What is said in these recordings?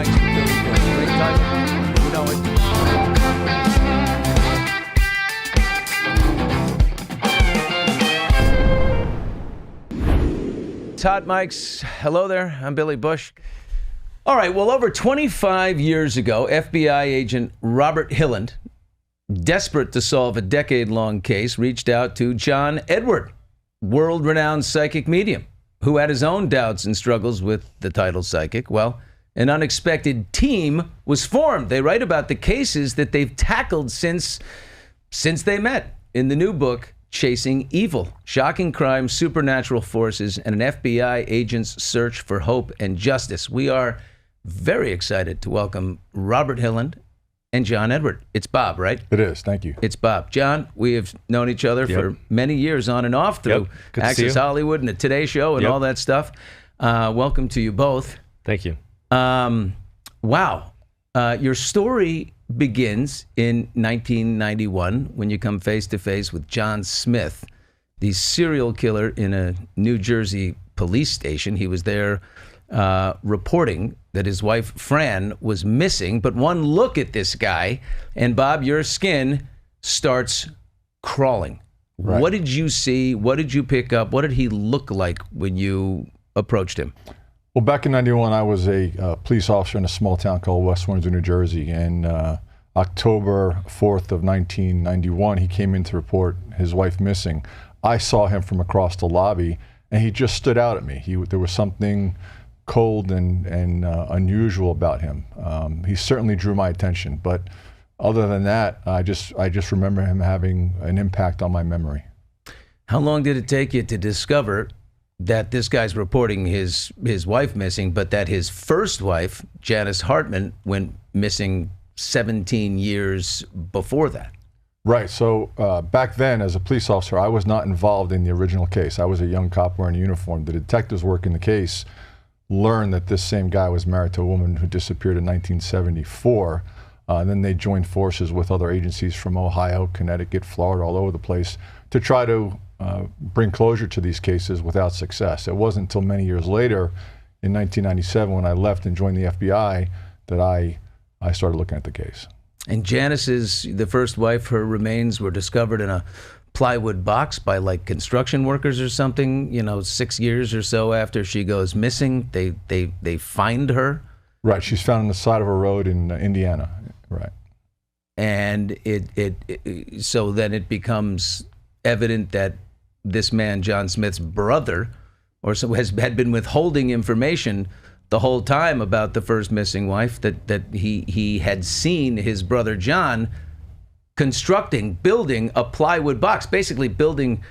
Mike's with Billy Bush. Great title. You know it. Hot Mics. Hello there. I'm Billy Bush. All right. Well, over 25 years ago, FBI agent Robert Hilland, desperate to solve a decade-long case, reached out to John Edward, world-renowned psychic medium, who had his own doubts and struggles with the title psychic. Well, an unexpected team was formed. They write about the cases that they've tackled since they met in the new book, Chasing Evil, Shocking Crime, Supernatural Forces, and an FBI agent's search for hope and justice. We are very excited to welcome Robert Hilland and John Edward. It's Bob, right? It is. Thank you. It's Bob. John, we have known each other for many years on and off through Access Hollywood and the Today Show and all that stuff. Welcome to you both. Thank you. Wow. Your story begins in 1991 when you come face to face with John Smith, the serial killer in a New Jersey police station. He was there reporting that his wife, Fran, was missing. But one look at this guy, and Bob, your skin starts crawling. Right. What did you see? What did you pick up? What did he look like when you approached him? Well, back in 91, I was a police officer in a small town called West Windsor, New Jersey. And October 4th of 1991, he came in to report his wife missing. I saw him from across the lobby, and he just stood out at me. There was something cold and unusual about him. He certainly drew my attention, but other than that, I just remember him having an impact on my memory. How long did it take you to discover that this guy's reporting his wife missing, but that his first wife, Janice Hartman, went missing 17 years before that? Right. So back then, as a police officer, I was not involved in the original case. I was a young cop wearing a uniform. The detectives working the case learned that this same guy was married to a woman who disappeared in 1974. And then they joined forces with other agencies from Ohio, Connecticut, Florida, all over the place to try to bring closure to these cases without success. It wasn't until many years later, in 1997, when I left and joined the FBI, that I started looking at the case. And Janice's, the first wife, her remains were discovered in a plywood box by like construction workers or something, 6 years or so after she goes missing. They find her. Right, she's found on the side of a road in Indiana. Right. And so then it becomes evident that this man, John Smith's brother, had been withholding information the whole time about the first missing wife, that he had seen his brother John building a plywood box, basically building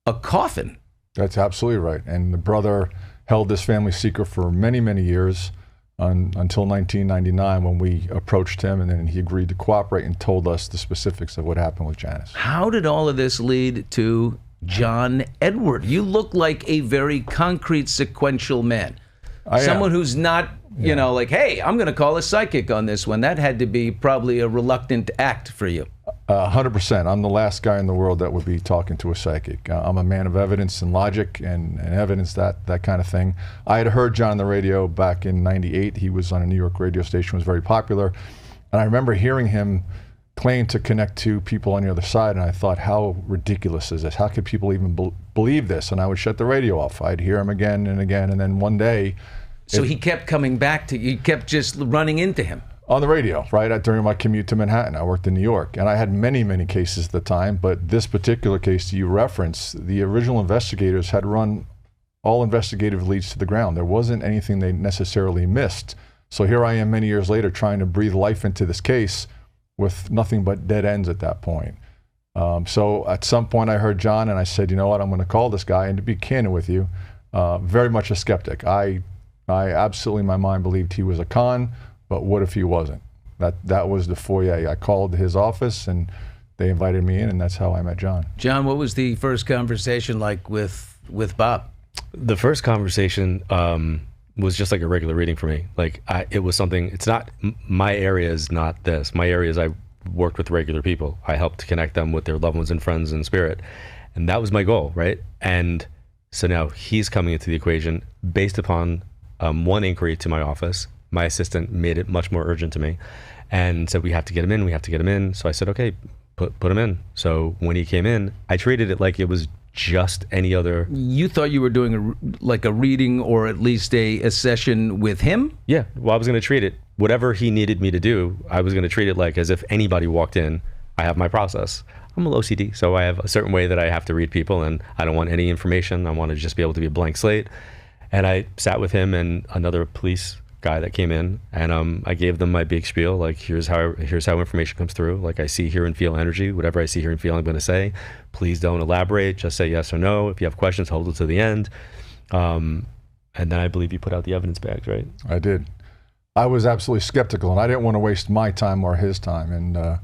a coffin. That's absolutely right. And the brother held this family secret for many, many years until 1999 when we approached him, and then he agreed to cooperate and told us the specifics of what happened with Janice. How did all of this lead to John Edward? You look like a very concrete, sequential man. Someone who's not, like, hey, I'm going to call a psychic on this one. That had to be probably a reluctant act for you. 100%. I'm the last guy in the world that would be talking to a psychic. I'm a man of evidence and logic and evidence, that kind of thing. I had heard John on the radio back in 98. He was on a New York radio station, was very popular. And I remember hearing him claim to connect to people on the other side, and I thought, how ridiculous is this? How could people even believe this? And I would shut the radio off. I'd hear him again and again, and then one day... So he kept coming back to you, you kept just running into him? On the radio, right? During my commute to Manhattan. I worked in New York, and I had many, many cases at the time, but this particular case you referenced, the original investigators had run all investigative leads to the ground. There wasn't anything they necessarily missed. So here I am many years later trying to breathe life into this case with nothing but dead ends at that point. So at some point I heard John, and I said, you know what, I'm going to call this guy. And to be candid with you, very much a skeptic. I absolutely, in my mind, believed he was a con, but what if he wasn't? That was the foyer. I called his office, and they invited me in, and that's how I met John. John, what was the first conversation like with Bob? The first conversation was just like a regular reading for me. It was something, it's not, my area is not this. My area is I worked with regular people. I helped to connect them with their loved ones and friends in spirit. And that was my goal, right? And so now he's coming into the equation based upon one inquiry to my office my assistant made it much more urgent to me and said, we have to get him in. So I said, okay, put him in. So when he came in, I treated it like it was just any other. You thought you were doing a reading or at least a session with him? Yeah, well, I was going to treat it, whatever he needed me to do, I was going to treat it like as if anybody walked in. I have my process. I'm a little OCD, so I have a certain way that I have to read people, and I don't want any information. I want to just be able to be a blank slate. And I sat with him and another police guy that came in, and I gave them my big spiel, like here's how information comes through. Like, I see, hear, and feel energy. Whatever I see, hear, and feel, I'm going to say. Please don't elaborate. Just say yes or no. If you have questions, hold it to the end. And then I believe you put out the evidence bags, right? I did. I was absolutely skeptical, and I didn't want to waste my time or his time. And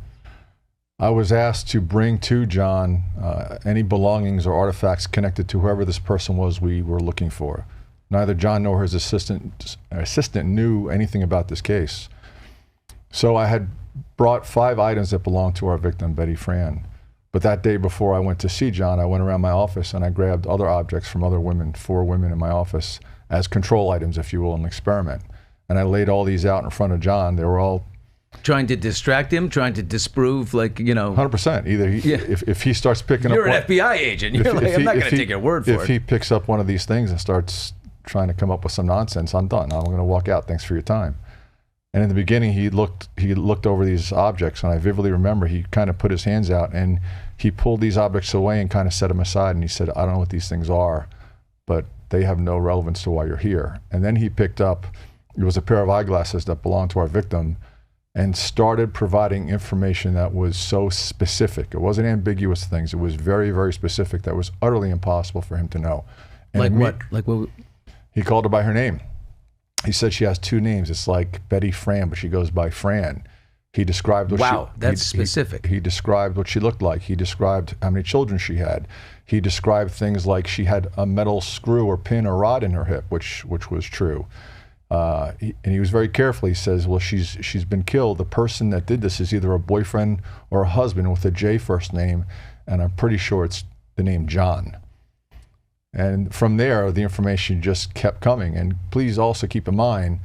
I was asked to bring to John any belongings or artifacts connected to whoever this person was we were looking for. Neither John nor his assistant knew anything about this case. So I had brought 5 items that belonged to our victim, Betty Fran. But that day before I went to see John, I went around my office and I grabbed other objects from other women, 4 women in my office, as control items, if you will, in an experiment. And I laid all these out in front of John. They were all trying to distract him, trying to disprove, 100%. Either if he starts picking you're up, you're an FBI agent. You're like, I'm not going to take your word for it. If he picks up one of these things and starts trying to come up with some nonsense, I'm done. I'm going to walk out. Thanks for your time. And in the beginning, he looked over these objects, and I vividly remember he kind of put his hands out and he pulled these objects away and kind of set them aside, and he said, I don't know what these things are, but they have no relevance to why you're here. And then he picked up, it was a pair of eyeglasses that belonged to our victim, and started providing information that was so specific. It wasn't ambiguous things. It was very, very specific that was utterly impossible for him to know. And what? Like what? He called her by her name. He said she has 2 names. It's like Betty Fran, but she goes by Fran. He described what that's specific. He described what she looked like. He described how many children she had. He described things like she had a metal screw or pin or rod in her hip, which was true. And he was very careful. He says, well, she's been killed. The person that did this is either a boyfriend or a husband with a J first name, and I'm pretty sure it's the name John. And from there, the information just kept coming. And please also keep in mind,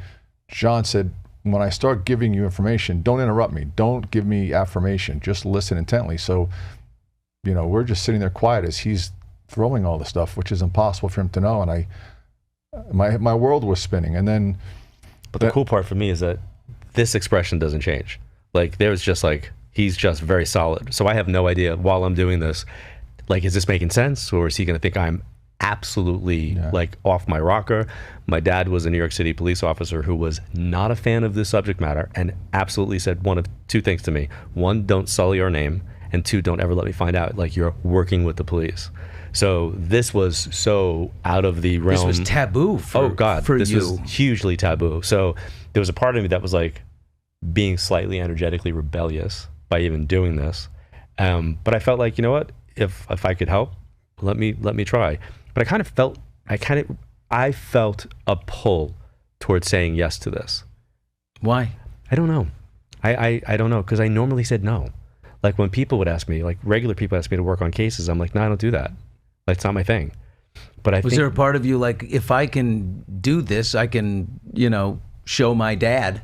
John said, when I start giving you information, don't interrupt me. Don't give me affirmation. Just listen intently. So, we're just sitting there quiet as he's throwing all the stuff, which is impossible for him to know. And my world was spinning. And then, but the cool part for me is that this expression doesn't change. Like, there's just he's just very solid. So I have no idea while I'm doing this, is this making sense, or is he going to think I'm absolutely off my rocker? My dad was a New York City police officer who was not a fan of this subject matter and absolutely said one of 2 things to me. 1, don't sully our name, and 2, don't ever let me find out you're working with the police. So this was so out of the realm. This was taboo for this you. was hugely taboo. So there was a part of me that was being slightly energetically rebellious by even doing this. But I felt you know what? If I could help, let me try. But I felt a pull towards saying yes to this. Why? I don't know. I don't know, because I normally said no. When people would ask me, regular people ask me to work on cases, I'm like, no, I don't do that. It's not my thing. But I think, there a part of you if I can do this, I can, show my dad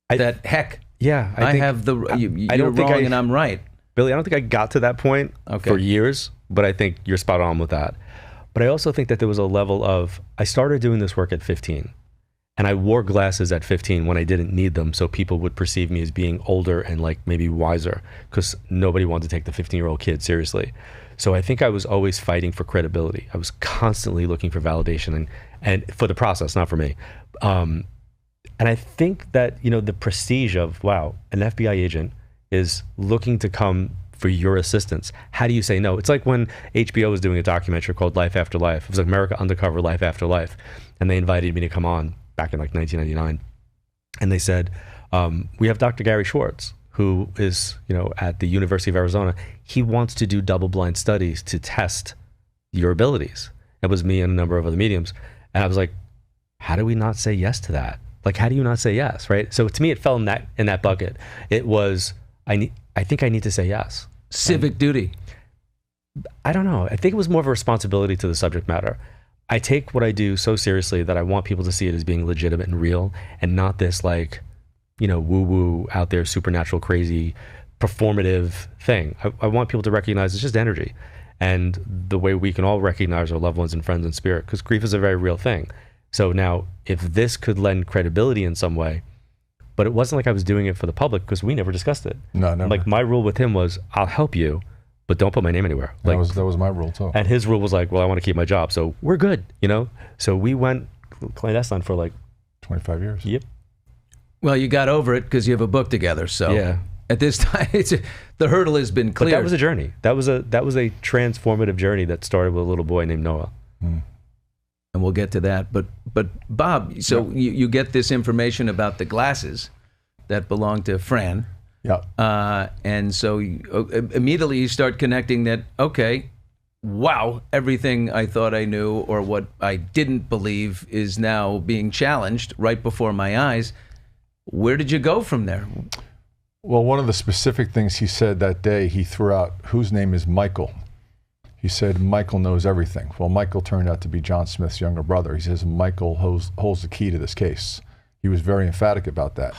that heck, yeah, I have the you're wrong and I'm right. Billy, I don't think I got to that point for years, but I think you're spot on with that. But I also think that there was a level of, I started doing this work at 15, and I wore glasses at 15 when I didn't need them, so people would perceive me as being older and maybe wiser, because nobody wanted to take the 15-year-old kid seriously. So I think I was always fighting for credibility. I was constantly looking for validation and for the process, not for me. And I think that, the prestige of, wow, an FBI agent is looking to come for your assistance. How do you say no? It's like when HBO was doing a documentary called Life After Life. It was America Undercover, Life After Life. And they invited me to come on back in 1999. And they said, we have Dr. Gary Schwartz, who is, at the University of Arizona. He wants to do double-blind studies to test your abilities. It was me and a number of other mediums. And I was like, how do we not say yes to that? How do you not say yes, right? So to me, it fell in that bucket. It was, I think I need to say yes. Civic duty. I don't know. I think it was more of a responsibility to the subject matter. I take what I do so seriously that I want people to see it as being legitimate and real, and not this like, woo-woo out there, supernatural, crazy, performative thing. I want people to recognize it's just energy, and the way we can all recognize our loved ones and friends in spirit, because grief is a very real thing. So now, if this could lend credibility in some way, but it wasn't like I was doing it for the public, because we never discussed it. No, never. Like, my rule with him was, I'll help you, but don't put my name anywhere. Like, that was my rule too. and his rule was like, well, I want to keep my job, so we're good, So we went clandestine for like 25 years. Yep. Well, you got over it because you have a book together. So Yeah. at this time, the hurdle has been But cleared. that was a journey. That was a transformative journey that started with a little boy named Noah. Mm. And we'll get to that. But Bob, so you get this information about the glasses that belong to Fran. Yeah. And so immediately you start connecting that, okay, wow, everything I thought I knew or what I didn't believe is now being challenged right before my eyes. Where did you go from there? Well, one of the specific things he said that day, he threw out, whose name is Michael? He said, Michael knows everything. Well, Michael turned out to be John Smith's younger brother. He says, Michael holds the key to this case. He was very emphatic about that.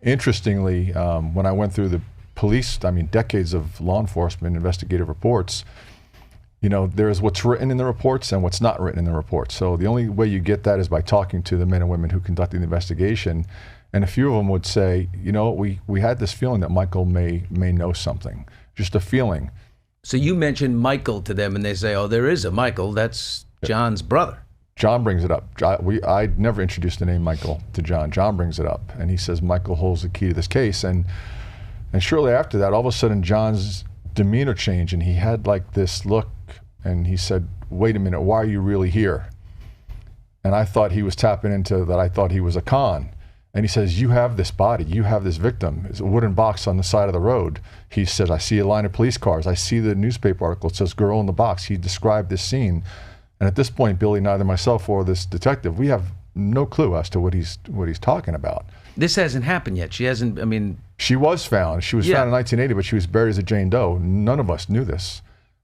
Interestingly, when I went through the police, decades of law enforcement investigative reports, there's what's written in the reports and what's not written in the reports. So the only way you get that is by talking to the men and women who conducted the investigation. And a few of them would say, we had this feeling that Michael may know something, just a feeling. So you mentioned Michael to them and they say, oh, there is a Michael, that's John's brother. John brings it up. I never introduced the name Michael to John. John brings it up, and he says Michael holds the key to this case. And shortly after that, all of a sudden, John's demeanor changed, and he had like this look, and he said, "Wait a minute, why are you really here?" And I thought he was tapping into that. I thought he was a con. And he says, "You have this body. You have this victim. It's a wooden box on the side of the road." He said, "I see a line of police cars. I see the newspaper article. It says girl in the box." He described this scene. And at this point, Billy, neither myself or this detective, we have no clue as to what he's talking about. This hasn't happened yet. She hasn't, She was found. She was found in 1980, but she was buried as a Jane Doe. None of us knew this.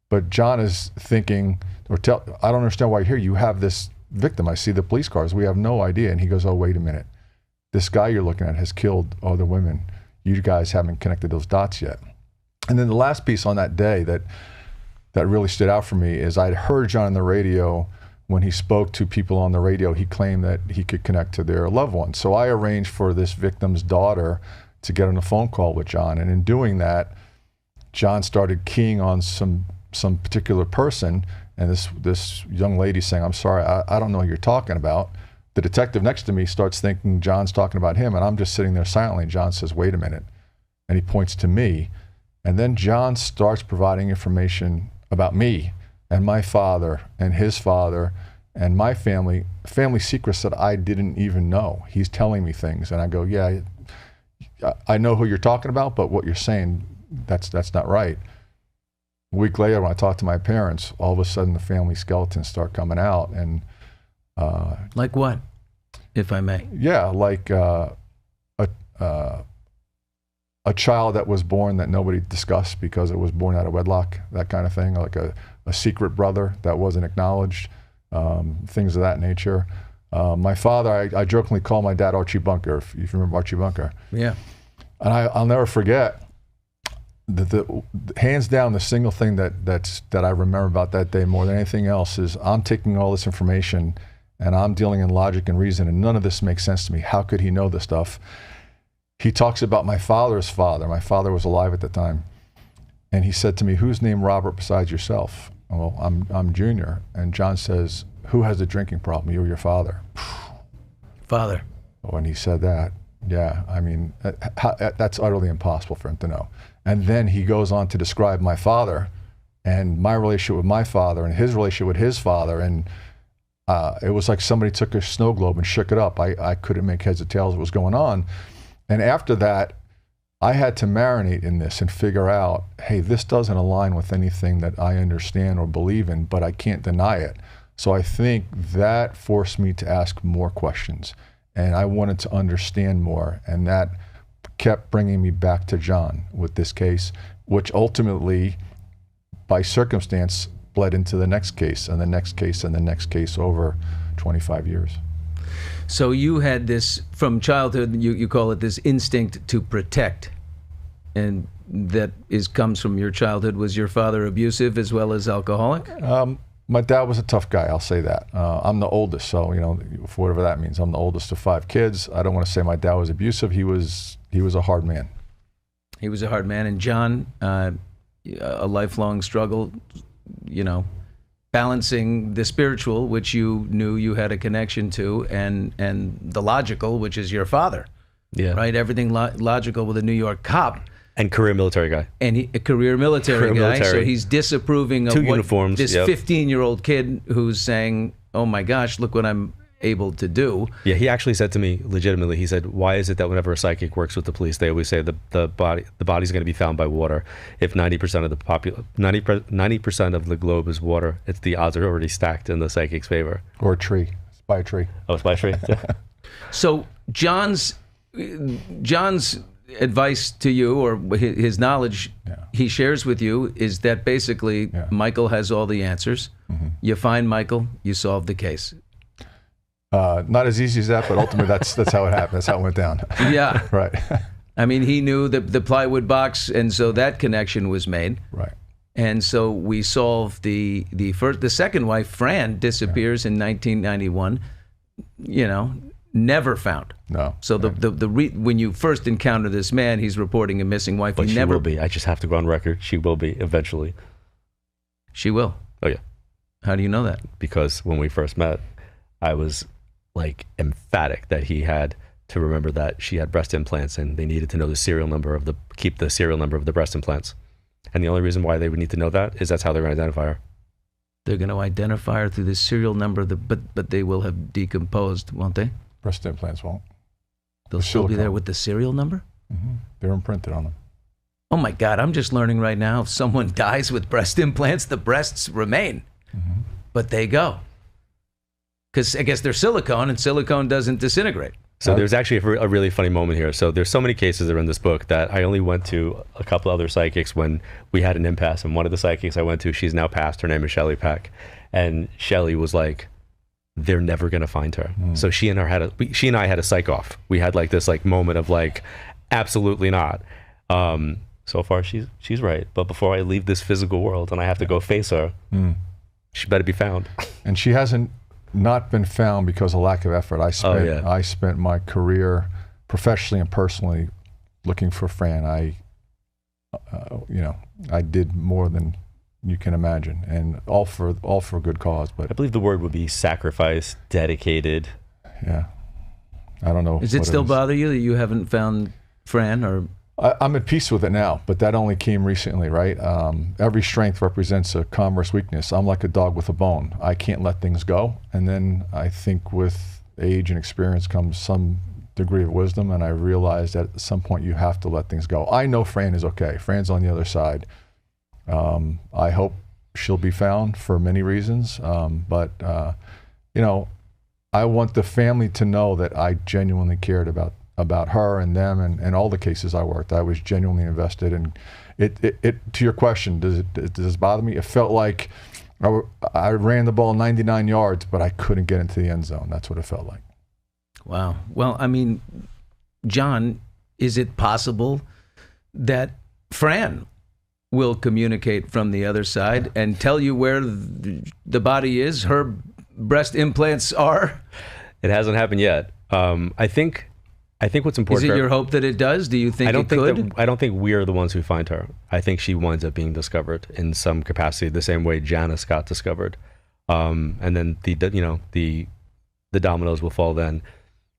But John is thinking, I don't understand why you're here. You have this victim. I see the police cars. We have no idea. And he goes, oh, wait a minute. This guy you're looking at has killed other women. You guys haven't connected those dots yet. And then the last piece on that day that really stood out for me is I'd heard John on the radio. When he spoke to people on the radio, he claimed that he could connect to their loved ones. So I arranged for this victim's daughter to get on a phone call with John. And in doing that, John started keying on some particular person. And this young lady saying, "I'm sorry, I don't know what you're talking about." The detective next to me starts thinking John's talking about him. And I'm just sitting there silently. John says, "Wait a minute." And he points to me. And then John starts providing information about me and my father and his father and my family secrets that I didn't even know. He's telling me things, and I go, "Yeah, I know who you're talking about, but what you're saying, that's not right." A week later, when I talked to my parents, all of a sudden the family skeletons start coming out, and like what, if I may? Yeah, like a child that was born that nobody discussed because it was born out of wedlock, that kind of thing, like a secret brother that wasn't acknowledged, things of that nature. My father, I jokingly call my dad Archie Bunker, if you remember Archie Bunker. Yeah. And I'll never forget that the hands down, the single thing that I remember about that day more than anything else is I'm taking all this information and I'm dealing in logic and reason, and none of this makes sense to me. How could he know this stuff? He talks about my father's father. My father was alive at the time. And he said to me, "Who's named Robert besides yourself?" Well, I'm Junior. And John says, "Who has a drinking problem, you or your father?" Father. When he said that, yeah, that's utterly impossible for him to know. And then he goes on to describe my father and my relationship with my father and his relationship with his father. And it was like somebody took a snow globe and shook it up. I couldn't make heads or tails of what was going on. And after that, I had to marinate in this and figure out, hey, this doesn't align with anything that I understand or believe in, but I can't deny it. So I think that forced me to ask more questions, and I wanted to understand more, and that kept bringing me back to John with this case, which ultimately, by circumstance, bled into the next case and the next case and the next case over 25 years. So you had this from childhood, you call it this instinct to protect. And that comes from your childhood. Was your father abusive as well as alcoholic? My dad was a tough guy, I'll say that. I'm the oldest, so, for whatever that means, I'm the oldest of 5 kids. I don't want to say my dad was abusive. He was a hard man. He was a hard man. And John, a lifelong struggle, balancing the spiritual, which you knew you had a connection to, and the logical, which is your father. Yeah. Right? Everything logical with a New York cop. And career military guy. And a career military guy. So he's disapproving of 2 uniforms, this 15-year-old kid who's saying, oh my gosh, look what I'm able to do. Yeah, he actually said to me legitimately, he said, why is it that whenever a psychic works with the police, they always say the body's going to be found by water? If 90% of the 90% of the globe is water, it's the odds are already stacked in the psychic's favor. Or a tree. It's by a tree. Oh, it's by a tree? So John's advice to you, or his knowledge he shares with you, is that basically Michael has all the answers. Mm-hmm. You find Michael, you solve the case. Not as easy as that, but ultimately that's how it happened. That's how it went down. Yeah. Right. I mean, he knew the plywood box, and so that connection was made. Right. And so we solved the second wife, Fran, disappears in 1991. Never found. No. So when you first encounter this man, he's reporting a missing wife. But she will be. I just have to go on record. She will be eventually. She will. Oh yeah. How do you know that? Because when we first met, I was emphatic that he had to remember that she had breast implants, and they needed to know keep the serial number of the breast implants. And the only reason why they would need to know that is that's how they're going to identify her. They're going to identify her through the serial number, but they will have decomposed, won't they? Breast implants won't. They'll still be there with the serial number? Mm-hmm. They're imprinted on them. Oh my God, I'm just learning right now, if someone dies with breast implants, the breasts remain, but they go. Because I guess they're silicone, and silicone doesn't disintegrate. So there's actually a really funny moment here. So there's so many cases that are in this book that I only went to a couple other psychics when we had an impasse. And one of the psychics I went to, she's now passed. Her name is Shelley Peck. And Shelley was like, they're never going to find her. So she and I had a psych off. We had this moment of absolutely not. So far she's right. But before I leave this physical world and I have to go face her, she better be found. And she hasn't not been found because of lack of effort. I spent my career professionally and personally looking for Fran. I did more than you can imagine, and all for a good cause. But I believe the word would be sacrifice, dedicated. Yeah, I don't know. Does it still bother you that you haven't found Fran? Or I'm at peace with it now, but that only came recently, right? Every strength represents a converse weakness. I'm like a dog with a bone. I can't let things go, and then I think with age and experience comes some degree of wisdom, and I realized that at some point you have to let things go. I know Fran is okay. Fran's on the other side. I hope she'll be found for many reasons, but I want the family to know that I genuinely cared about her and them and all the cases I worked. I was genuinely invested, and it to your question, does it bother me? It felt like I ran the ball 99 yards, but I couldn't get into the end zone. That's what it felt like. Wow. Well, I mean, John, is it possible that Fran will communicate from the other side and tell you where the body is, her breast implants are? It hasn't happened yet. I think what's important. Is it your hope that it does? Do you think it could? I don't think we're the ones who find her. I think she winds up being discovered in some capacity, the same way Janice got discovered, and then the dominoes will fall then.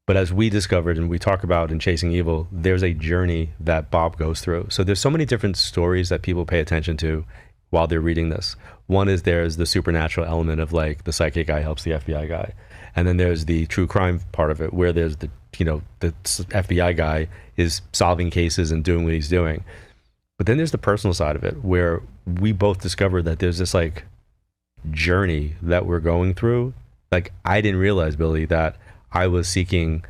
But as we discovered and we talk about in Chasing Evil, there's a journey that Bob goes through. So there's so many different stories that people pay attention to while they're reading this. One is there's the supernatural element of the psychic guy helps the FBI guy. And then there's the true crime part of it, where there's the FBI guy is solving cases and doing what he's doing. But then there's the personal side of it, where we both discovered that there's this journey that we're going through. I didn't realize, Billy, that I was seeking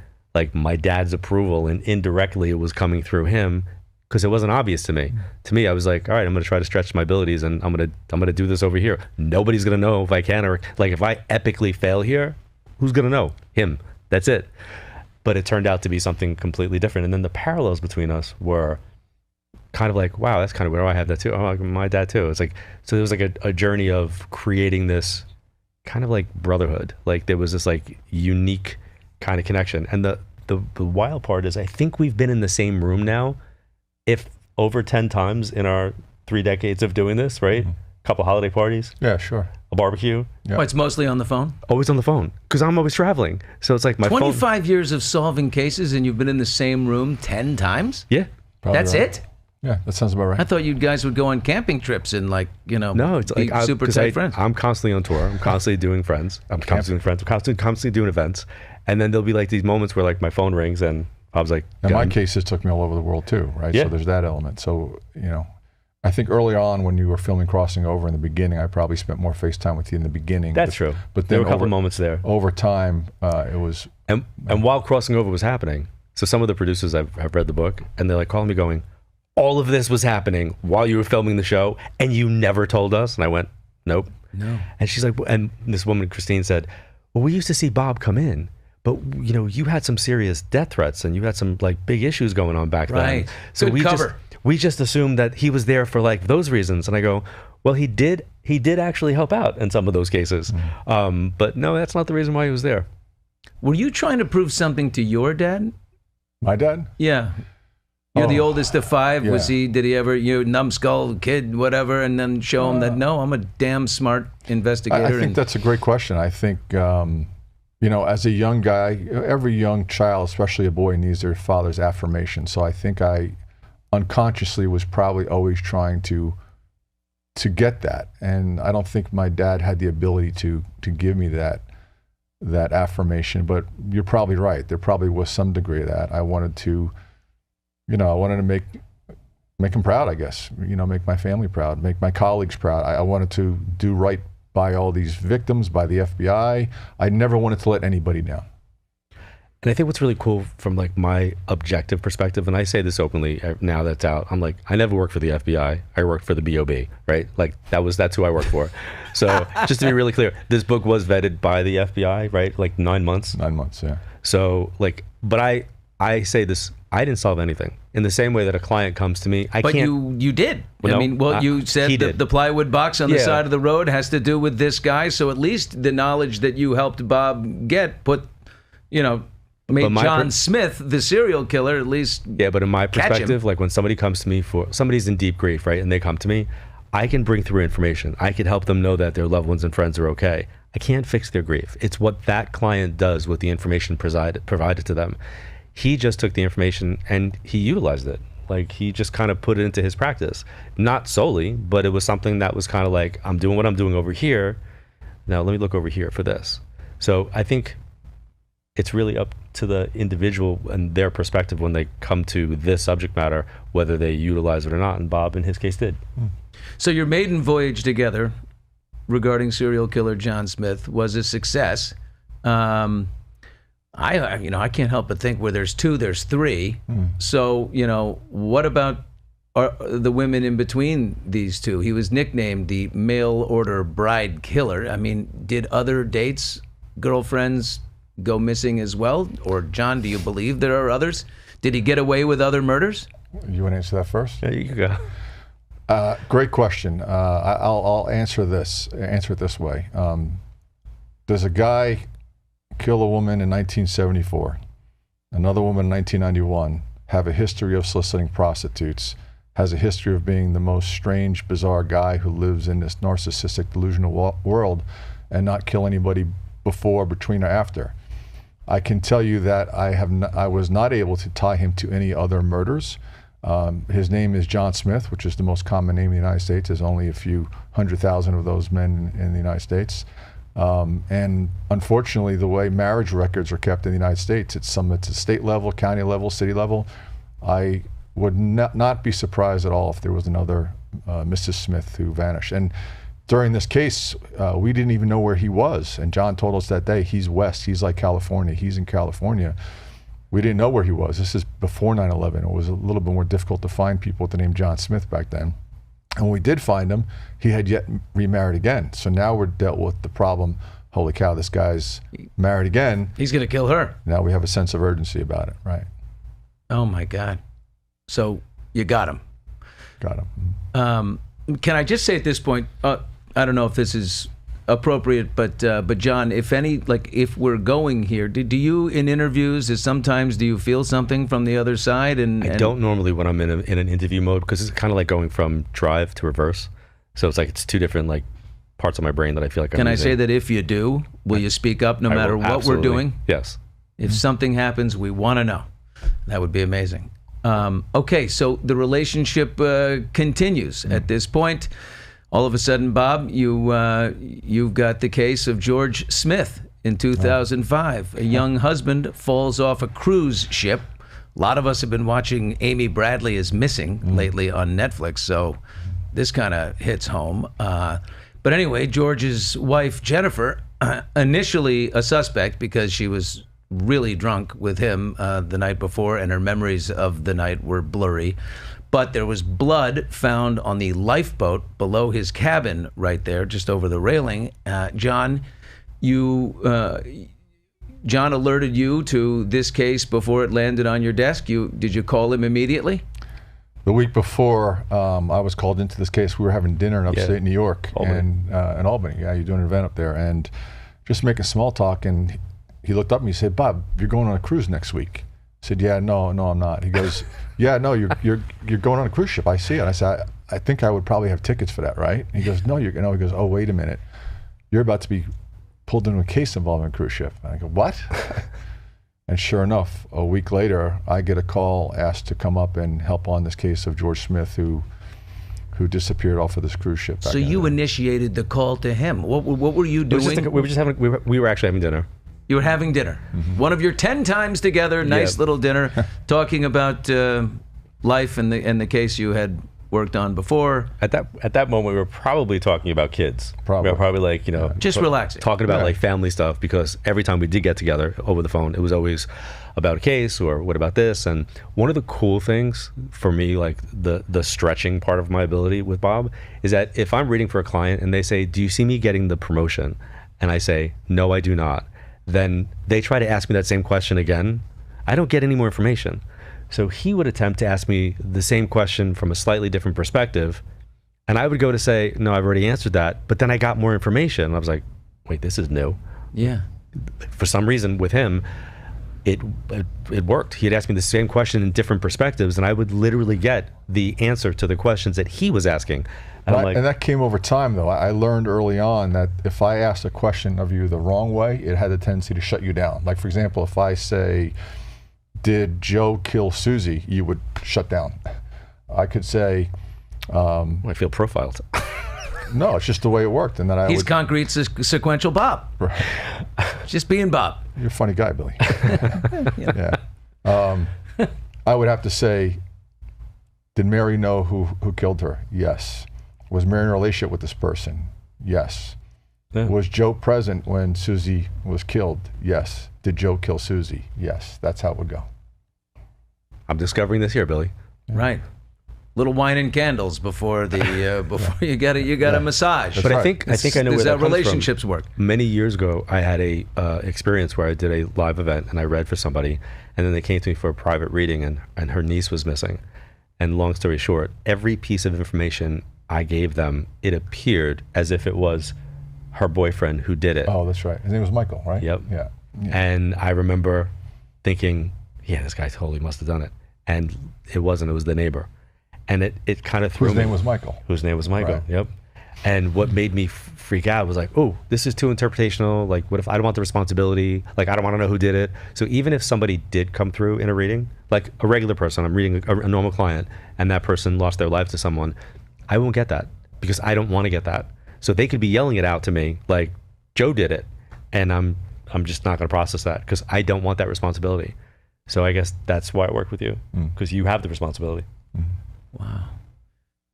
my dad's approval, and indirectly it was coming through him because it wasn't obvious to me. To me, I was like, all right, I'm going to try to stretch my abilities, and I'm going to do this over here. Nobody's going to know if I can, or like if I epically fail here, who's going to know? Him. That's it. But it turned out to be something completely different. And then the parallels between us were kind of like, wow, that's kind of where I have that too. Oh, like my dad too. It's like, so there was like a journey of creating this kind of like brotherhood. Like there was this like unique kind of connection. And the wild part is I think we've been in the same room now, if over 10 times in our 3 decades of doing this, right? Couple holiday parties. Yeah, sure. A barbecue. Yeah. Oh, it's mostly on the phone? Always on the phone, because I'm always traveling. So it's like my 25 years of solving cases, and you've been in the same room 10 times? Yeah. Probably That's right. it? Yeah, that sounds about right. I thought you guys would go on camping trips and like, you know, No, it's be like super tight friends. I'm constantly on tour. I'm constantly doing friends. I'm constantly doing friends. I'm constantly doing events. And then there'll be like these moments where like my phone rings and I was like, And my cases took me all over the world too, right? Yeah. So there's that element. So, you know, I think early on when you were filming Crossing Over in the beginning, I probably spent more FaceTime with you in the beginning. That's true. But There then were a couple moments there. over time, it was... And while Crossing Over was happening, so some of the producers have read the book, and they're like calling me going, all of this was happening while you were filming the show, and you never told us? And I went, nope. No. And she's like, and this woman, Christine, said, well, we used to see Bob come in, but you know, you had some serious death threats and you had some like big issues going on back Right. then. So Good cover. we just assumed that he was there for like those reasons. And I go, well, he did actually help out in some of those cases. But no, that's not the reason why he was there. Were you trying to prove something to your dad? My dad? Yeah. You're the oldest of 5. Yeah. Did he ever, numbskull kid, whatever, and then show him that, no, I'm a damn smart investigator? I think that's a great question. I think, you know, as a young guy, every young child, especially a boy, needs their father's affirmation. So I think I unconsciously was probably always trying to get that. And I don't think my dad had the ability to give me that affirmation. But you're probably right. There probably was some degree of that. I wanted to, you know, I wanted to make him proud, I guess. You know, make my family proud, make my colleagues proud. I wanted to do right by all these victims, by the FBI. I never wanted to let anybody down. And I think what's really cool from like my objective perspective, and I say this openly now that's out, I'm like, I never worked for the FBI. I worked for the BOB, right? Like that's who I worked for. So just to be really clear, this book was vetted by the FBI, right? Like 9 months. 9 months, yeah. So like, but I say this, I didn't solve anything. In the same way that a client comes to me, I But can't. you did. Well, I no, mean, you said he that did. the plywood box on the Yeah. side of the road has to do with this guy. So at least the knowledge that you helped Bob get made But my John Smith, the serial killer, at least. Yeah, but in my catch him. perspective, like when somebody comes to me somebody's in deep grief, right? And they come to me, I can bring through information. I can help them know that their loved ones and friends are okay. I can't fix their grief. It's what that client does with the information provided to them. He just took the information and he utilized it. Like he just kind of put it into his practice. Not solely, but it was something that was kind of like, I'm doing what I'm doing over here. Now let me look over here for this. So I think it's really up to the individual and their perspective when they come to this subject matter, whether they utilize it or not. And Bob, in his case, did. So your maiden voyage together regarding serial killer John Smith was a success. I can't help but think where there's 2, there's 3. So, what about the women in between these 2? He was nicknamed the mail order bride killer. I mean, did other dates, girlfriends go missing as well? Or John, do you believe there are others? Did he get away with other murders? You want to answer that first? Yeah, you can go. Great question. I'll answer it this way. Does a guy kill a woman in 1974, another woman in 1991, have a history of soliciting prostitutes, has a history of being the most strange, bizarre guy who lives in this narcissistic, delusional world, and not kill anybody before, between, or after? I can tell you that I was not able to tie him to any other murders. His name is John Smith, which is the most common name in the United States. There's only a few 100,000 of those men in the United States. And unfortunately, the way marriage records are kept in the United States, it's at state level, county level, city level. I would not be surprised at all if there was another Mrs. Smith who vanished. And during this case, we didn't even know where he was. And John told us that day, he's west, he's like California, he's in California. We didn't know where he was. This is before 9/11. It was a little bit more difficult to find people with the name John Smith back then. And when we did find him, he had yet remarried again. So now we're dealt with the problem. Holy cow, this guy's married again. He's going to kill her. Now we have a sense of urgency about it, right? Oh my God. So you got him. Got him. Can I just say at this point, I don't know if this is appropriate, but John, if we're going here, do you in interviews, sometimes do you feel something from the other side? I don't normally when I'm in an interview mode, because it's kind of like going from drive to reverse. So it's like it's two different like parts of my brain that I feel like I'm Can I using. say that if you do, will you speak up no matter what we're doing? Yes. If something happens, we want to know. That would be amazing. Okay, so the relationship continues at this point. All of a sudden, Bob, you've got the case of George Smith in 2005. A young husband falls off a cruise ship. A lot of us have been watching Amy Bradley is Missing lately on Netflix, so this kind of hits home. But anyway, George's wife, Jennifer, initially a suspect because she was really drunk with him the night before, and her memories of the night were blurry. But there was blood found on the lifeboat below his cabin right there, just over the railing. John, John alerted you to this case before it landed on your desk. Did you call him immediately? The week before I was called into this case, we were having dinner in upstate New York, Albany. in Albany. Yeah, you're doing an event up there, and just making small talk. And he looked up at me and said, "Bob, you're going on a cruise next week." I said, "Yeah, no, I'm not." He goes, "Yeah, no, you're going on a cruise ship. I see it." I said, "I think I would probably have tickets for that, right?" And he goes, "No, He goes, "Oh, wait a minute, you're about to be pulled into a case involving a cruise ship." And I go, "What?" And sure enough, a week later, I get a call asked to come up and help on this case of George Smith, who disappeared off of this cruise ship. So you initiated the call to him. What were you doing? We were actually having dinner. You were having dinner. One of your 10 times together, nice little dinner, talking about life and the case you had worked on before. At that moment, we were probably talking about kids. Probably. We were probably like, just relaxing. Talking about like family stuff, because every time we did get together over the phone, it was always about a case or what about this. And one of the cool things for me, like the stretching part of my ability with Bob, is that if I'm reading for a client and they say, "Do you see me getting the promotion?" And I say, "No, I do not." Then they try to ask me that same question again. I don't get any more information. So he would attempt to ask me the same question from a slightly different perspective, and I would go to say, "No, I've already answered that," but then I got more information, and I was like, "Wait, this is new." Yeah. For some reason with him, it worked. He'd ask me the same question in different perspectives, and I would literally get the answer to the questions that he was asking. And I'm like, and that came over time, though. I learned early on that if I asked a question of you the wrong way, it had a tendency to shut you down. Like, for example, if I say, "Did Joe kill Susie?" you would shut down. I could say, I feel profiled. "No, it's just the way it worked." And then He's concrete sequential Bob. Right. Just being Bob. You're a funny guy, Billy. Yeah. I would have to say, "Did Mary know who killed her?" Yes. Was Mary in a relationship with this person? Yes. Yeah. Was Joe present when Susie was killed? Yes. Did Joe kill Susie? Yes. That's how it would go. I'm discovering this here, Billy. Right. Little wine and candles before you get a massage. But right. I think I know where that comes relationships from. work. Many years ago, I had a experience where I did a live event and I read for somebody, and then they came to me for a private reading, and her niece was missing. And long story short, every piece of information I gave them, it appeared as if it was her boyfriend who did it. Oh, that's right. His name was Michael, right? Yep. Yeah. And I remember thinking, yeah, this guy totally must have done it. And it wasn't. It was the neighbor. And it kind of threw me. Whose name was Michael. Whose name was Michael, right. Yep. And what made me freak out was like, oh, this is too interpretational. Like, what if I don't want the responsibility? Like, I don't want to know who did it. So even if somebody did come through in a reading, like a regular person, I'm reading a normal client, and that person lost their life to someone, I won't get that because I don't want to get that. So they could be yelling it out to me like, Joe did it. And I'm just not going to process that because I don't want that responsibility. So I guess that's why I work with you, because you have the responsibility. Wow.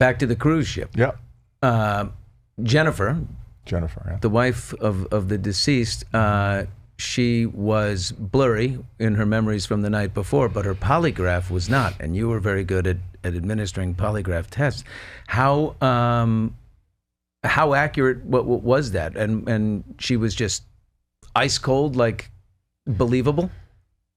Back to the cruise ship. Yep. Jennifer, yeah. the wife of the deceased, she was blurry in her memories from the night before, but her polygraph was not. And you were very good at administering polygraph tests. How accurate what was that? And she was just ice cold, like believable?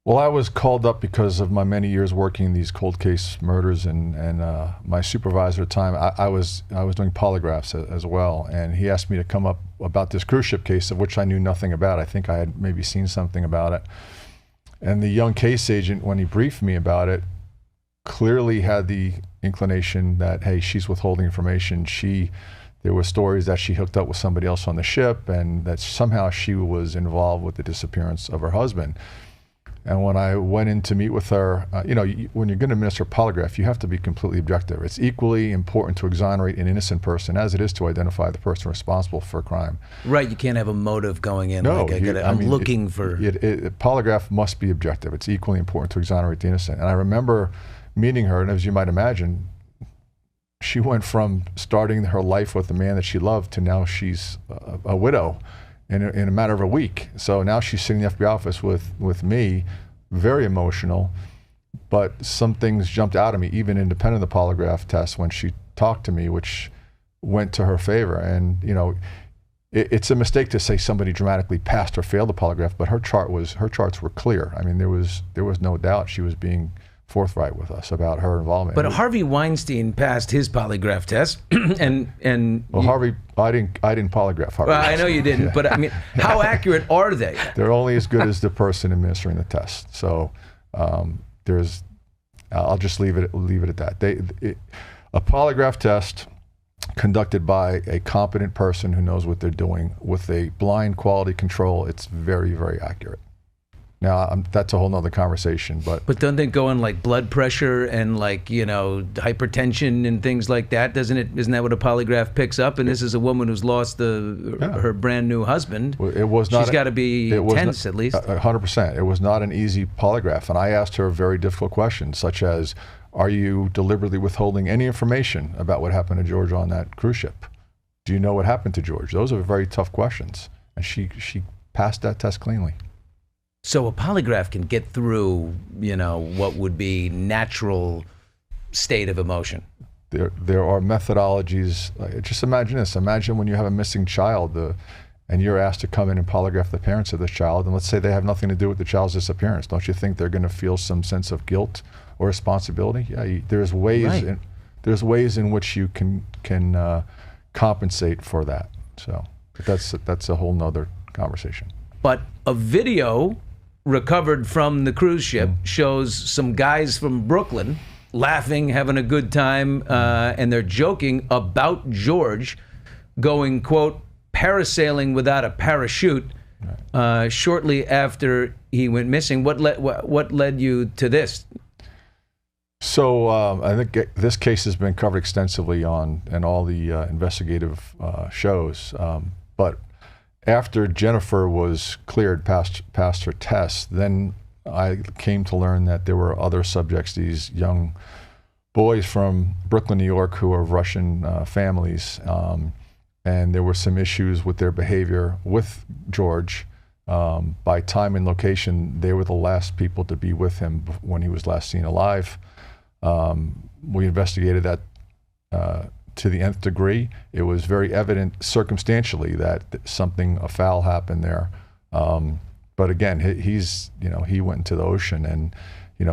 Well, I was called up because of my many years working these cold case murders, and my supervisor at the time, I was doing polygraphs as well, and he asked me to come up about this cruise ship case of which I knew nothing about. I think I had maybe seen something about it. And the young case agent, when he briefed me about it, clearly had the inclination that, hey, she's withholding information. There were stories that she hooked up with somebody else on the ship, and that somehow she was involved with the disappearance of her husband. And when I went in to meet with her, when you're going to administer a polygraph, you have to be completely objective. It's equally important to exonerate an innocent person as it is to identify the person responsible for a crime. Right, you can't have a motive going in. No, I'm looking for... Polygraph must be objective. It's equally important to exonerate the innocent. And I remember meeting her, and as you might imagine, she went from starting her life with the man that she loved to now she's a widow in a matter of a week. So now she's sitting in the FBI office with me, very emotional, but some things jumped out at me, even independent of the polygraph test, when she talked to me, which went to her favor. And it's a mistake to say somebody dramatically passed or failed the polygraph, but her charts were clear. I mean, there was no doubt she was being forthright with us about her involvement. But Harvey Weinstein passed his polygraph test, and Harvey, I didn't polygraph Harvey. Well, I know you didn't, but I mean, how accurate are they? They're only as good as the person administering the test. So I'll just leave it at that. A polygraph test conducted by a competent person who knows what they're doing with a blind quality control, it's very, very accurate. Now, that's a whole nother conversation, but don't they go on like blood pressure and hypertension and things like that? Isn't that what a polygraph picks up? And this is a woman who's lost her brand new husband. It was not. She's got to be tense at least. 100%. It was not an easy polygraph, and I asked her very difficult questions, such as, "Are you deliberately withholding any information about what happened to George on that cruise ship? Do you know what happened to George?" Those are very tough questions, and she passed that test cleanly. So a polygraph can get through, what would be natural state of emotion. There are methodologies. Just imagine this. Imagine when you have a missing child, and you're asked to come in and polygraph the parents of this child, and let's say they have nothing to do with the child's disappearance. Don't you think they're going to feel some sense of guilt or responsibility? Yeah, there's ways. Right. There's ways in which you can compensate for that. So that's a whole nother conversation. But a video recovered from the cruise ship shows some guys from Brooklyn laughing, having a good time, and they're joking about George going, quote, parasailing without a parachute shortly after he went missing. What led you to this? So I think this case has been covered extensively in all the investigative shows, but after Jennifer was cleared past her test, then I came to learn that there were other subjects, these young boys from Brooklyn, New York, who are of Russian families, and there were some issues with their behavior with George. By time and location, they were the last people to be with him when he was last seen alive. We investigated that to the nth degree. It was very evident circumstantially that a foul happened there. But again, he went into the ocean, and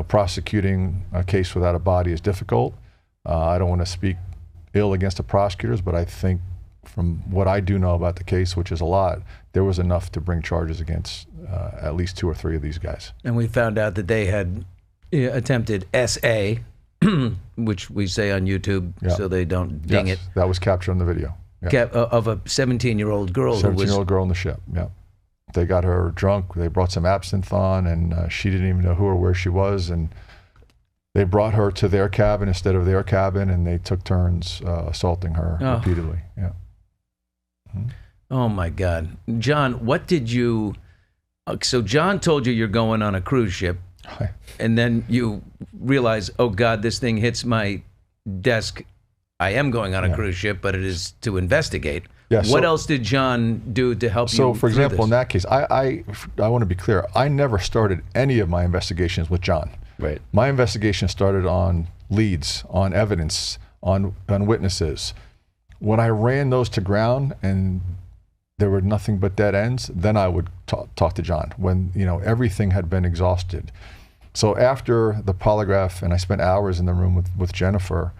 prosecuting a case without a body is difficult. I don't want to speak ill against the prosecutors, but I think from what I do know about the case, which is a lot, there was enough to bring charges against at least 2 or 3 of these guys. And we found out that they had attempted SA, which we say on YouTube so they don't ding it. That was captured on the video. Of a 17-year-old girl. 17-year-old girl on the ship, yeah. They got her drunk. They brought some absinthe on, and she didn't even know who or where she was. And they brought her to their cabin instead of their cabin, and they took turns assaulting her repeatedly. Yeah. Mm-hmm. Oh, my God. John, what did you... So John told you you're going on a cruise ship. And then you realize, oh God, this thing hits my desk. I am going on a cruise ship, but it is to investigate. Yeah, What else did John do to help you? So, for example, this? in that case, I want to be clear. I never started any of my investigations with John. Right. My investigation started on leads, on evidence, on witnesses. When I ran those to ground and there were nothing but dead ends, then I would talk to John when, everything had been exhausted. So after the polygraph, and I spent hours in the room with Jennifer,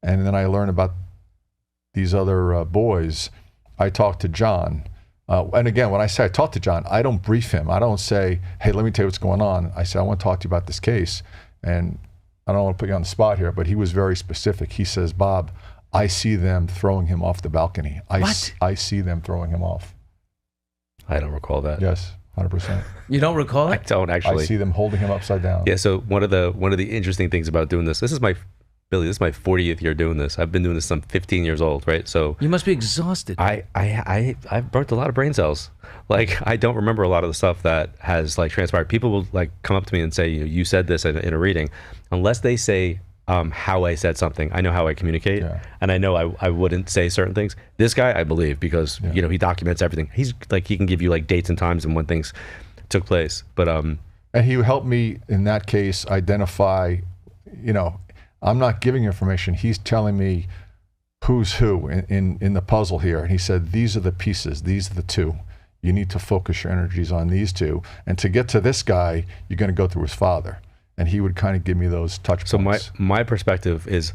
and then I learned about these other boys, I talked to John. And again, when I say I talk to John, I don't brief him. I don't say, hey, let me tell you what's going on. I say, I want to talk to you about this case. And I don't want to put you on the spot here, but he was very specific. He says, Bob, I see them throwing him off the balcony. I see them throwing him off. I don't recall that. Yes, 100%. You don't recall I it? don't actually. I see them holding him upside down. Yeah. So one of the interesting things about doing this is my 40th year doing this. I've been doing this since I'm 15 years old, right? So You must be exhausted. I've burnt a lot of brain cells. Like, I don't remember a lot of the stuff that has like transpired. People will like come up to me and say, you said this in a reading. Unless they say how I said something, I know how I communicate, and I know I wouldn't say certain things. This guy, I believe, because he documents everything. He's like, he can give you like dates and times and when things took place. But and he helped me in that case identify, I'm not giving information. He's telling me who's who in the puzzle here. And he said, these are the pieces. These are the two. You need to focus your energies on these two. And to get to this guy, you're going to go through his father. And he would kind of give me those touch points. So my perspective is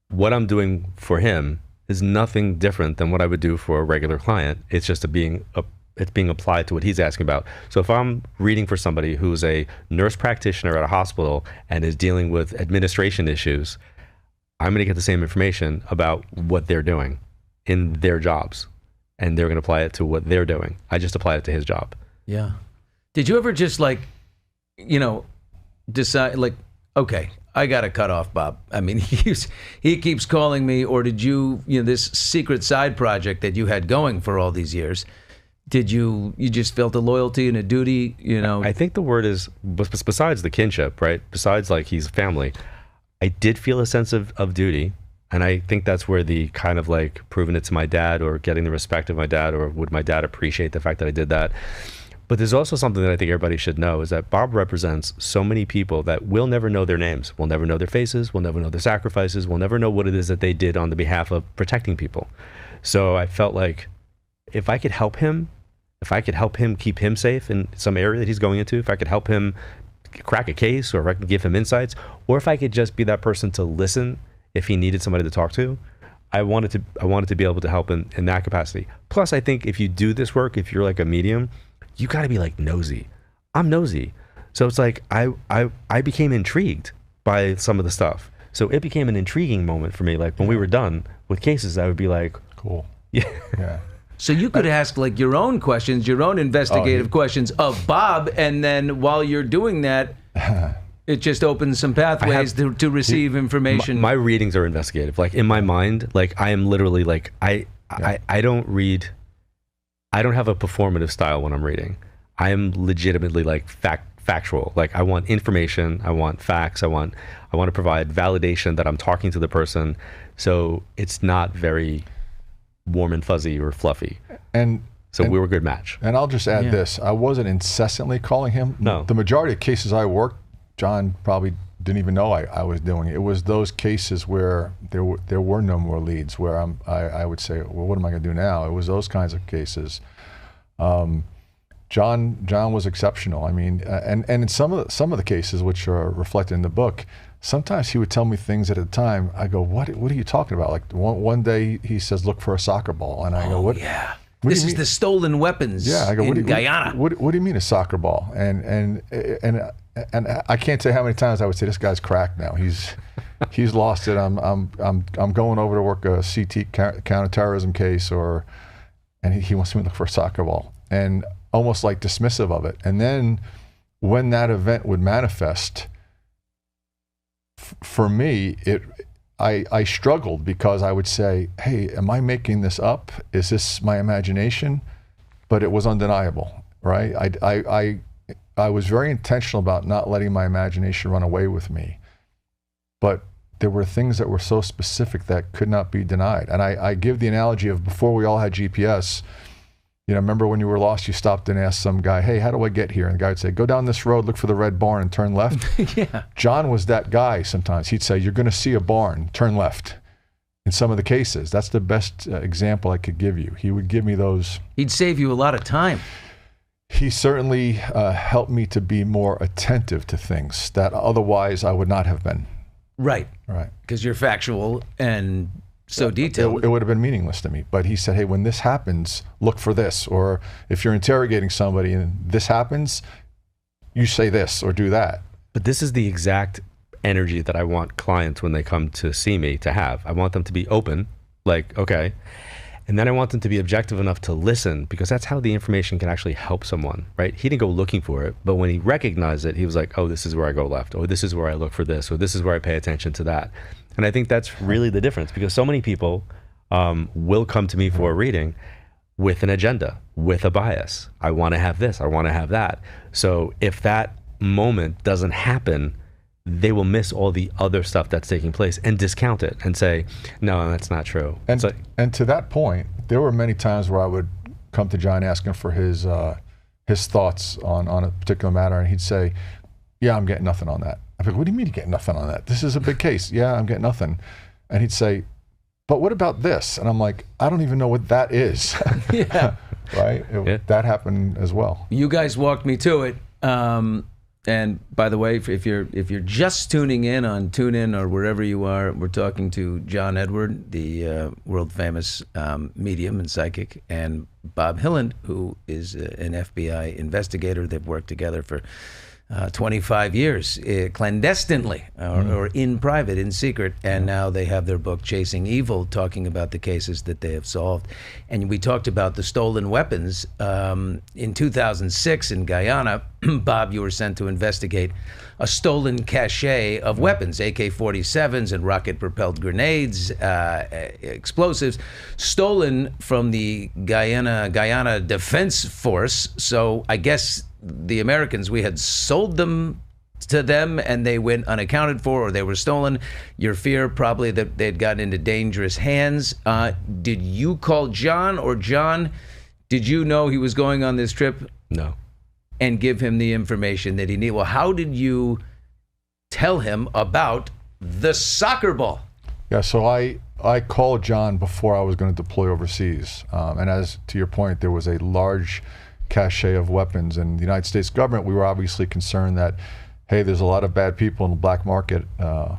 what I'm doing for him is nothing different than what I would do for a regular client. It's just it's being applied to what he's asking about. So if I'm reading for somebody who's a nurse practitioner at a hospital and is dealing with administration issues, I'm going to get the same information about what they're doing in their jobs, and they're going to apply it to what they're doing. I just apply it to his job. Yeah. Did you ever just decide like, okay, I got to cut off Bob? I mean, he keeps calling me, or did you this secret side project that you had going for all these years, did you just felt a loyalty and a duty, I think the word is, besides the kinship, right? Besides like he's family, I did feel a sense of duty. And I think that's where the kind of like proving it to my dad or getting the respect of my dad, or would my dad appreciate the fact that I did that. But there's also something that I think everybody should know is that Bob represents so many people that we'll never know their names. We'll never know their faces. We'll never know their sacrifices. We'll never know what it is that they did on the behalf of protecting people. So I felt like if I could help him keep him safe in some area that he's going into, if I could help him crack a case, or if I could give him insights, or if I could just be that person to listen if he needed somebody to talk to, I wanted to be able to help in that capacity. Plus, I think if you do this work, if you're like a medium, you got to be like nosy. I'm nosy. So it's like I became intrigued by some of the stuff. So it became an intriguing moment for me. Like when we were done with cases, I would be like, cool. Yeah. So you could ask like your own questions, your own investigative questions of Bob, and then while you're doing that, it just opens some pathways to receive information. My readings are investigative. Like in my mind, like I am literally like I don't read. I don't have a performative style when I'm reading. I am legitimately like factual. Like I want information. I want facts. I want to provide validation that I'm talking to the person. So it's not very warm and fuzzy or fluffy. So we were a good match. And I'll just add this. I wasn't incessantly calling him. No. The majority of cases I worked, John probably didn't even know I was doing it. It was those cases where there were no more leads, where I would say, well, what am I going to do now? It was those kinds of cases. John was exceptional. I mean, and in some of the cases which are reflected in the book, sometimes he would tell me things at a time. I go, what are you talking about? Like one day he says, look for a soccer ball, and I go, what? Yeah. This is the stolen weapens in Guyana. What do you mean a soccer ball? And I can't say how many times I would say, this guy's cracked now. He's lost it. I'm going over to work a CT counterterrorism case, and he wants me to look for a soccer ball, and almost like dismissive of it. And then when that event would manifest, for me, I struggled, because I would say, hey, am I making this up? Is this my imagination? But it was undeniable, right? I was very intentional about not letting my imagination run away with me. But there were things that were so specific that could not be denied. And I give the analogy of before we all had GPS, remember when you were lost, you stopped and asked some guy, hey, how do I get here? And the guy would say, go down this road, look for the red barn and turn left. Yeah. John was that guy sometimes. He'd say, you're going to see a barn, turn left. In some of the cases, that's the best example I could give you. He would give me those. He'd save you a lot of time. He certainly helped me to be more attentive to things that otherwise I would not have been. Right. Right. Because you're factual and so detailed. It would have been meaningless to me. But he said, hey, when this happens, look for this. Or if you're interrogating somebody and this happens, you say this or do that. But this is the exact energy that I want clients when they come to see me to have. I want them to be open, like, okay. And then I want them to be objective enough to listen, because that's how the information can actually help someone, right? He didn't go looking for it, but when he recognized it, he was like, oh, this is where I go left, or this is where I look for this, or this is where I pay attention to that. And I think that's really the difference, because so many people will come to me for a reading with an agenda, with a bias. I want to have this, I want to have that. So if that moment doesn't happen, they will miss all the other stuff that's taking place and discount it and say, no, that's not true. And to that point, there were many times where I would come to John asking for his thoughts on a particular matter, and he'd say, yeah, I'm getting nothing on that. I'm like, what do you mean you're getting nothing on that? This is a big case. Yeah, I'm getting nothing. And he'd say, but what about this? And I'm like, I don't even know what that is. Yeah. Right? That happened as well. You guys walked me to it. And by the way, if you're just tuning in on TuneIn or wherever you are, we're talking to John Edward, the world famous medium and psychic, and Bob Hilland, who is an FBI investigator. They've worked together for 25 years, clandestinely or in private, in secret, and now they have their book Chasing Evil, talking about the cases that they have solved. And we talked about the stolen weapons. In 2006 in Guyana, Bob, you were sent to investigate a stolen cache of weapons, AK-47s and rocket-propelled grenades, explosives, stolen from the Guyana Defense Force. So I guess the Americans, we had sold them to them and they went unaccounted for, or they were stolen. Your fear probably that they'd gotten into dangerous hands. Did you call John, or John, did you know he was going on this trip? No. And give him the information that he needed? Well, how did you tell him about the soccer ball? Yeah, so I called John before I was going to deploy overseas. And as to your point, there was a large cache of weapons. And the United States government, we were obviously concerned that, hey, there's a lot of bad people in the black market.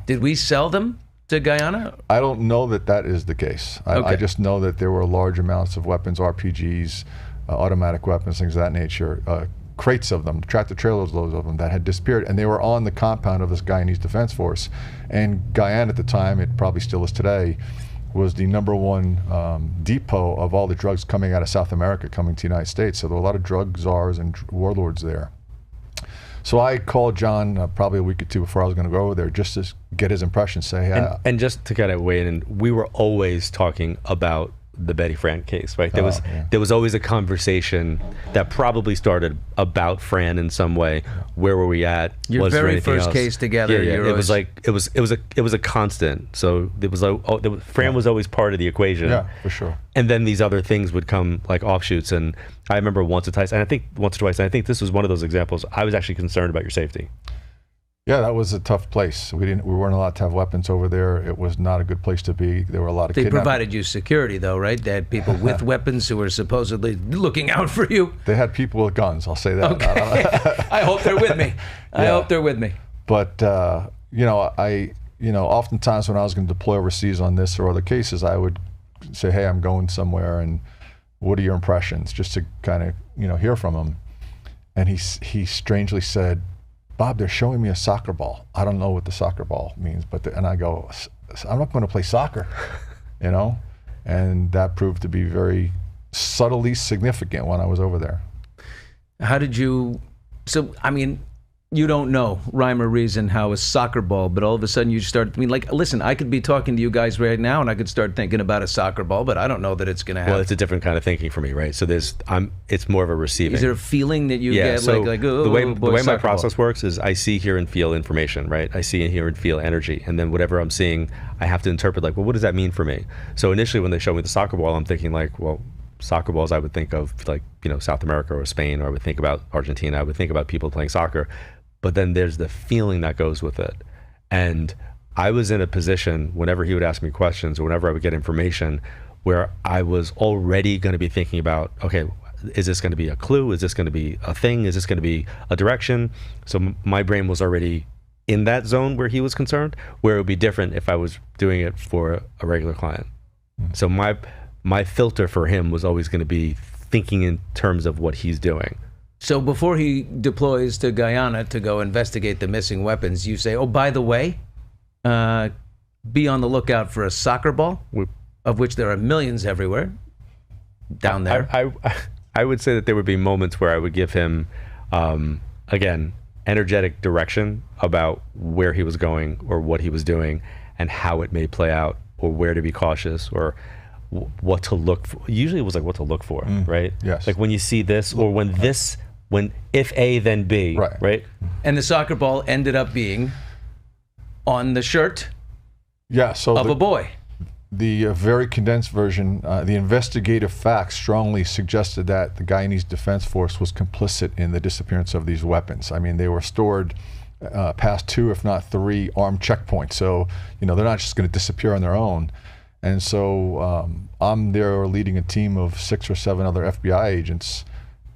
Did we sell them to Guyana? I don't know that is the case. I just know that there were large amounts of weapons, RPGs, automatic weapons, things of that nature, crates of them, tractor trailers, loads of them that had disappeared. And they were on the compound of this Guyanese Defense Force. And Guyana at the time, it probably still is today, was the #1 depot of all the drugs coming out of South America coming to the United States. So there were a lot of drug czars and warlords there. So I called John probably a week or two before I was going to go over there just to get his impression, say, hey. And just to kind of weigh in, we were always talking about the Betty Fran case, right? There was always a conversation that probably started about Fran in some way. Where were we at? Your was very there anything first else? case together. Yeah, it was like it was a constant. So Fran was always part of the equation. Yeah, for sure. And then these other things would come like offshoots. And I remember once or twice, and I think this was one of those examples. I was actually concerned about your safety. Yeah, that was a tough place. We weren't allowed to have weapons over there. It was not a good place to be. There were a lot of They kidnapping. provided you security, though, right? They had people with weapons who were supposedly looking out for you. They had people with guns, I'll say that. Okay. I hope they're with me. I hope they're with me. But, oftentimes when I was going to deploy overseas on this or other cases, I would say, hey, I'm going somewhere, and what are your impressions? Just to kind of, hear from him. And he strangely said, Bob, they're showing me a soccer ball. I don't know what the soccer ball means, and I go, I'm not going to play soccer, and that proved to be very subtly significant when I was over there. How did you, you don't know rhyme or reason how a soccer ball, but all of a sudden you start, I mean, like, listen, I could be talking to you guys right now and I could start thinking about a soccer ball, but I don't know that it's going to happen. Well, it's a different kind of thinking for me, right? So it's more of a receiving. Is there a feeling that you get so like oh, the way my soccer process ball. works is I see, hear, and feel information, right? I see and hear and feel energy, and then whatever I'm seeing, I have to interpret like, well, what does that mean for me? So initially, when they show me the soccer ball, I'm thinking like, well, soccer balls, I would think of like, South America or Spain, or I would think about Argentina. I would think about people playing soccer, but then there's the feeling that goes with it. And I was in a position whenever he would ask me questions or whenever I would get information where I was already going to be thinking about, okay, is this going to be a clue? Is this going to be a thing? Is this going to be a direction? So my brain was already in that zone where he was concerned, where it would be different if I was doing it for a regular client. So my filter for him was always going to be thinking in terms of what he's doing. So before he deploys to Guyana to go investigate the missing weapons, you say, oh, by the way, be on the lookout for a soccer ball, of which there are millions everywhere down there. I would say that there would be moments where I would give him, again, energetic direction about where he was going or what he was doing and how it may play out or where to be cautious or what to look for. Usually it was like what to look for, right? Yes. Like when you see this or when if A, then B, right? And the soccer ball ended up being on the shirt of a boy. The very condensed version, the investigative facts strongly suggested that the Guyanese Defense Force was complicit in the disappearance of these weapons. I mean, they were stored past 2, if not 3 armed checkpoints. So, they're not just going to disappear on their own. And so I'm there leading a team of 6 or 7 other FBI agents.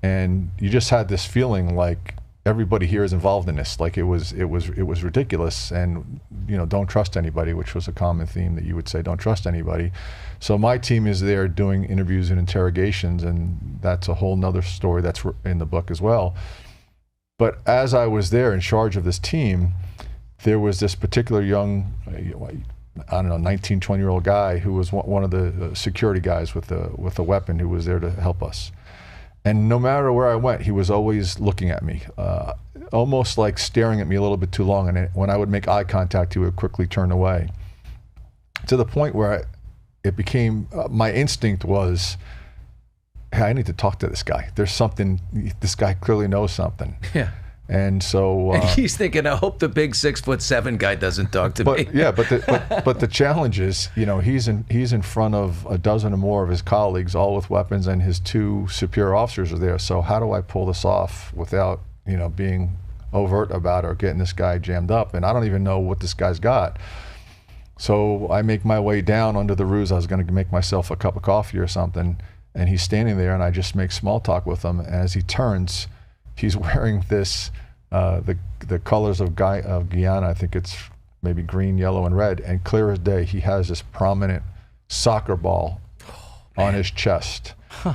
And you just had this feeling like everybody here is involved in this. Like it was ridiculous, and don't trust anybody, which was a common theme that you would say, don't trust anybody. So my team is there doing interviews and interrogations, and that's a whole nother story that's in the book as well. But as I was there in charge of this team, there was this particular young, 19, 20-year-old guy who was one of the security guys with a weapon who was there to help us. And no matter where I went, he was always looking at me, almost like staring at me a little bit too long. And when I would make eye contact, he would quickly turn away. To the point where it became, my instinct was, hey, I need to talk to this guy. There's something, this guy clearly knows something. Yeah. And so and he's thinking, I hope the big 6'7" guy doesn't talk to me. Yeah, but the challenge is, he's in front of a dozen or more of his colleagues, all with weapons, and his 2 superior officers are there. So how do I pull this off without being overt about it or getting this guy jammed up? And I don't even know what this guy's got. So I make my way down under the ruse I was going to make myself a cup of coffee or something, and he's standing there, and I just make small talk with him. And as he turns, he's wearing this, the colors of Guyana. I think it's maybe green, yellow, and red. And clear as day, he has this prominent soccer ball on his chest. Huh.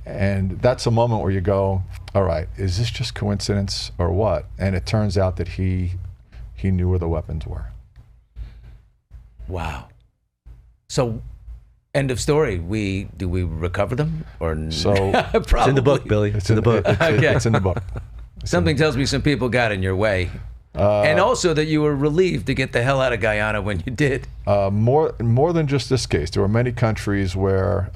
And that's a moment where you go, all right, is this just coincidence or what? And it turns out that he knew where the weapons were. Wow. So, end of story. Do we recover them or so? It's in the book, Billy. It's in the book. It's in the book. Something tells me some people got in your way. And also that you were relieved to get the hell out of Guyana when you did. More than just this case. There were many countries where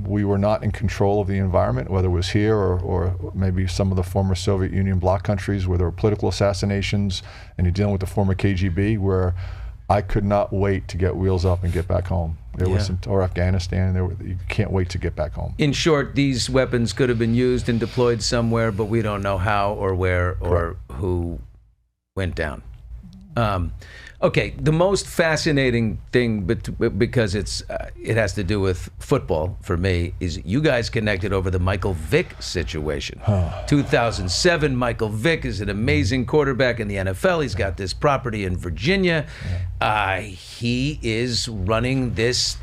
we were not in control of the environment, whether it was here or maybe some of the former Soviet Union bloc countries where there were political assassinations, and you're dealing with the former KGB, where I could not wait to get wheels up and get back home. Or Afghanistan, you can't wait to get back home. In short, these weapons could have been used and deployed somewhere, but we don't know how or where or who went down. Okay, the most fascinating thing, because it has to do with football for me, is you guys connected over the Michael Vick situation. 2007, Michael Vick is an amazing quarterback in the NFL. He's got this property in Virginia. He is running this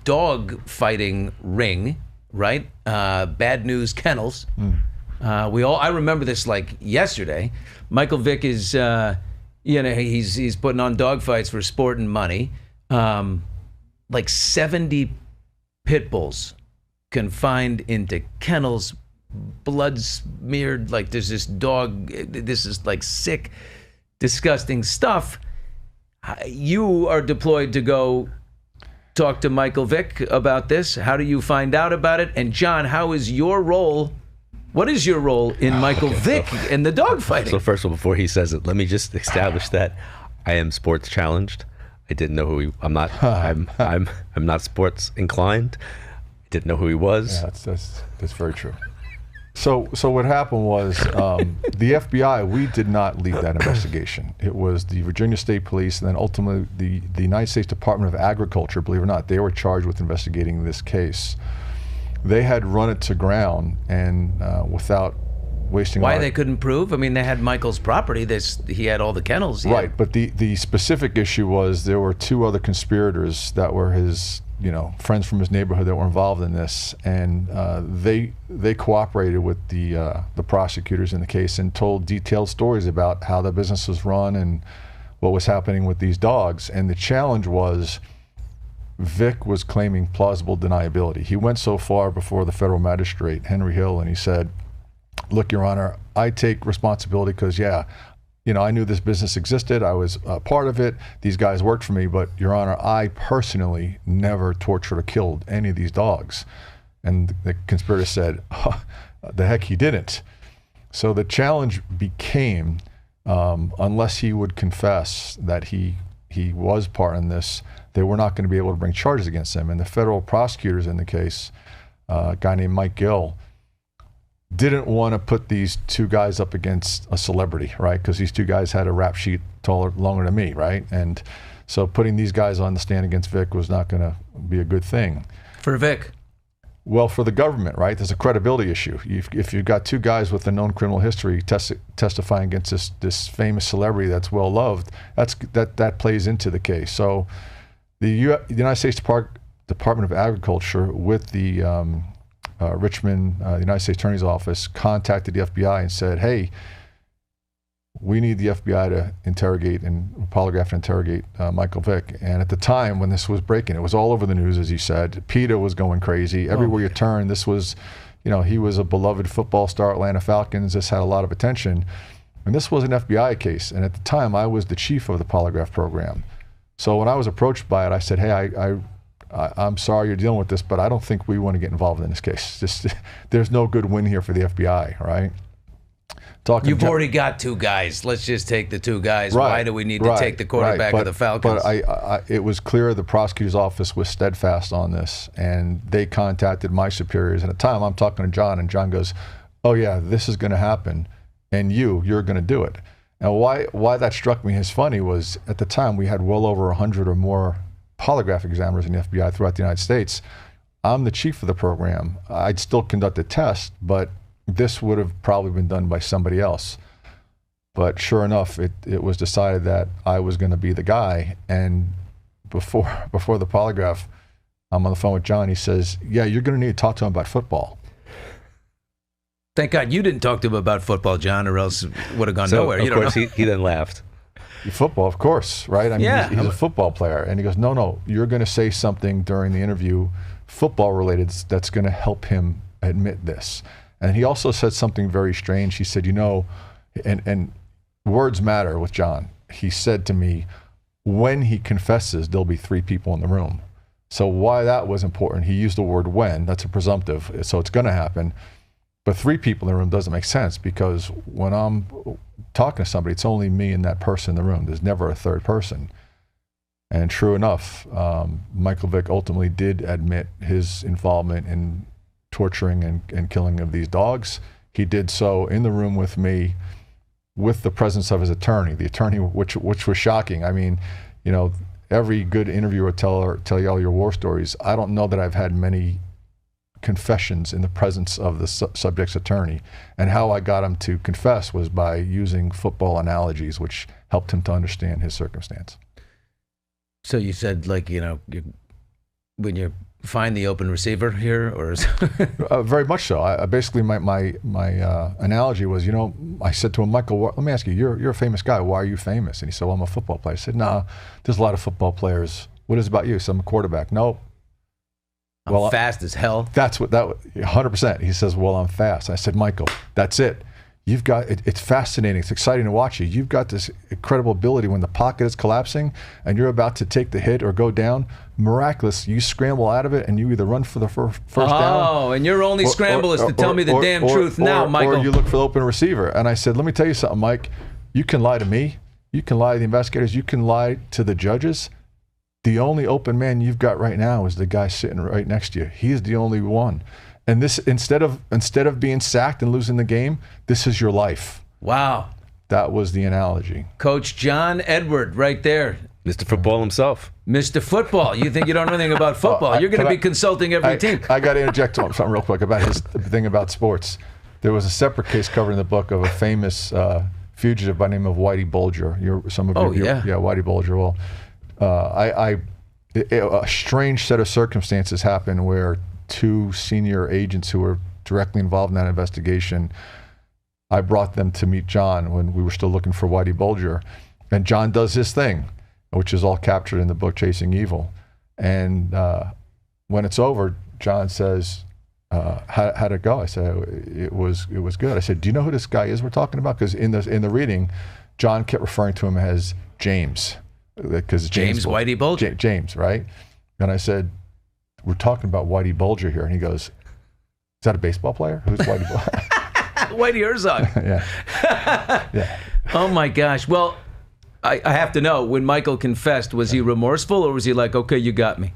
dog fighting ring, right? Bad News Kennels. I remember this like yesterday. Michael Vick is, he's putting on dog fights for sport and money. Like 70 pit bulls confined into kennels blood smeared, like there's this dog, this is like sick, disgusting stuff. You are deployed to go talk to Michael Vick about this. How do you find out about it? And John, how is your role? What is your role in Michael Vick and the dog fighting? So first of all, before he says it, let me just establish that I am sports challenged. I didn't know who he. I'm not. I'm not sports inclined. I didn't know who he was. Yeah, that's very true. So what happened was the FBI, we did not lead that investigation. It was the Virginia State Police, and then ultimately the United States Department of Agriculture, believe it or not, they were charged with investigating this case. They had run it to ground, and without wasting why they couldn't prove? I mean, they had Michael's property. He had all the kennels. Yeah. Right, but the specific issue was there were two other conspirators that were his friends from his neighborhood that were involved in this, and they cooperated with the prosecutors in the case and told detailed stories about how the business was run and what was happening with these dogs. And the challenge was Vick was claiming plausible deniability. He went so far before the federal magistrate, Henry Hill, and he said, "Look, Your Honor, I take responsibility because, I knew this business existed. I was a part of it. These guys worked for me. But, Your Honor, I personally never tortured or killed any of these dogs." And the conspirator said, "The heck he didn't." So the challenge became, unless he would confess that he was part in this, they were not going to be able to bring charges against him. And the federal prosecutors in the case, a guy named Mike Gill, didn't want to put these two guys up against a celebrity, right? Because these two guys had a rap sheet longer than me, right? And so putting these guys on the stand against Vick was not going to be a good thing. For Vick? Well, for the government, right? There's a credibility issue. If you've got two guys with a known criminal history testifying against this famous celebrity that's well loved, that plays into the case. So the United States Department of Agriculture with the Richmond, the United States Attorney's Office, contacted the FBI and said, "Hey, we need the FBI to interrogate and polygraph and interrogate Michael Vick." And at the time when this was breaking, it was all over the news, as you said. PETA was going crazy. Everywhere you turn, this was, he was a beloved football star, Atlanta Falcons. This had a lot of attention. And this was an FBI case. And at the time, I was the chief of the polygraph program. So when I was approached by it, I said, "Hey, I'm sorry you're dealing with this, but I don't think we want to get involved in this case. There's no good win here for the FBI, right?" You've already got two guys. Let's just take the two guys. Right, why do we need to take the quarterback of the Falcons? But it was clear the prosecutor's office was steadfast on this, and they contacted my superiors. And at the time, I'm talking to John, and John goes, "Oh yeah, this is going to happen, and you're going to do it." Now, why that struck me as funny was at the time we had well over 100 or more polygraph examiners in the FBI throughout the United States. I'm the chief of the program. I'd still conduct a test, but this would have probably been done by somebody else. But sure enough, it was decided that I was going to be the guy. And before the polygraph, I'm on the phone with John. He says, "Yeah, you're going to need to talk to him about football." Thank God you didn't talk to him about football, John, or else it would have gone nowhere. Of course, he then laughed. Football, of course, right? I mean, yeah. he's a football player. And he goes, no, you're going to say something during the interview football related that's going to help him admit this. And he also said something very strange. He said, and words matter with John. He said to me, when he confesses, there'll be 3 people in the room. So why that was important, he used the word when, that's a presumptive, so it's going to happen. But 3 people in the room doesn't make sense, because when I'm talking to somebody, it's only me and that person in the room. There's never a third person. And true enough, Michael Vick ultimately did admit his involvement in torturing and killing of these dogs. He did so in the room with me, with the presence of his attorney. The attorney, which was shocking. I mean, every good interviewer will tell you all your war stories. I don't know that I've had many confessions in the presence of the subject's attorney. And how I got him to confess was by using football analogies, which helped him to understand his circumstance. So you said, when you find the open receiver here, or very much so. I basically my analogy was, I said to him, "Michael, let me ask you, you're a famous guy. Why are you famous?" And he said, "Well, I'm a football player." I said, "No, there's a lot of football players. What is it about you?" So I'm a quarterback. "Nope." I'm fast as hell. That's what 100%. He says, well, I'm fast. I said, Michael, that's it. You've got it's fascinating. It's exciting to watch you. You've got this incredible ability when the pocket is collapsing and you're about to take the hit or go down. Miraculous, you scramble out of it and you either run for the first down. Oh, and your only scramble is to tell me the damn truth now, Michael. Or you look for the open receiver. And I said, let me tell you something, Mike. You can lie to me. You can lie to the investigators. You can lie to the judges. The only open man you've got right now is the guy sitting right next to you. He's the only one. And this, instead of being sacked and losing the game, this is your life. Wow. That was the analogy. Coach John Edward right there. Mr. Football himself. Mr. Football. You think you don't know anything about football. You're going to be consulting every team. I got to interject something real quick about his thing about sports. There was a separate case covered in the book of a famous fugitive by the name of Whitey Bulger. Whitey Bulger. Well, a strange set of circumstances happened where two senior agents who were directly involved in that investigation, I brought them to meet John when we were still looking for Whitey Bulger. And John does his thing, which is all captured in the book Chasing Evil. And when it's over, John says, how'd it go? I said, it was good. I said, do you know who this guy is we're talking about? Because in the reading, John kept referring to him as James. Because James Whitey Bulger. James, right? And I said, we're talking about Whitey Bulger here. And he goes, is that a baseball player? Who's Whitey Bulger? Whitey Herzog. Yeah. Oh, my gosh. Well, I have to know, when Michael confessed, was he remorseful or was he like, okay, you got me?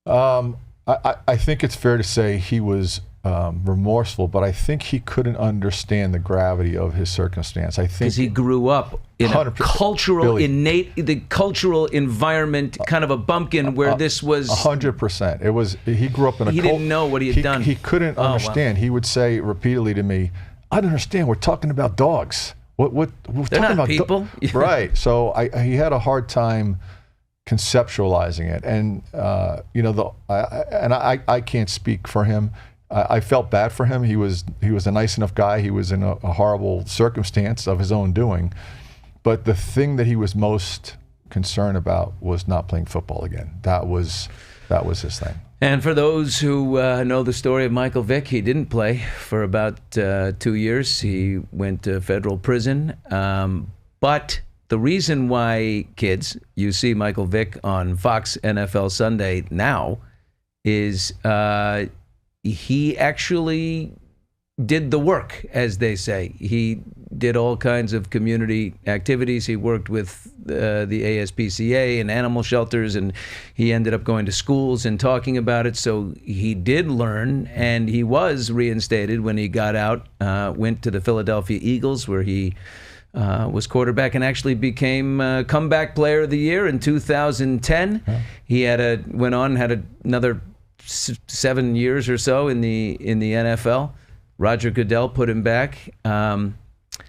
I think it's fair to say he was remorseful, but I think he couldn't understand the gravity of his circumstance. I think because he grew up in a cultural, the cultural environment, kind of a bumpkin where this was 100%. It was. He grew up in a. He didn't know what he had done. He couldn't understand. Wow. He would say repeatedly to me, "I don't understand. We're talking about dogs. What? We're They're talking not about people, right?" So he had a hard time conceptualizing it, and I can't speak for him. I felt bad for him. He was a nice enough guy. He was in a horrible circumstance of his own doing. But the thing that he was most concerned about was not playing football again. That was his thing. And for those who know the story of Michael Vick, he didn't play for about 2 years. He went to federal prison. But the reason why, kids, you see Michael Vick on Fox NFL Sunday now is he actually did the work, as they say. He did all kinds of community activities. He worked with the ASPCA and animal shelters, and he ended up going to schools and talking about it. So he did learn, and he was reinstated when he got out, went to the Philadelphia Eagles, where he was quarterback and actually became comeback player of the year in 2010. Yeah. He went on and had another 7 years or so in the NFL. Roger Goodell put him back.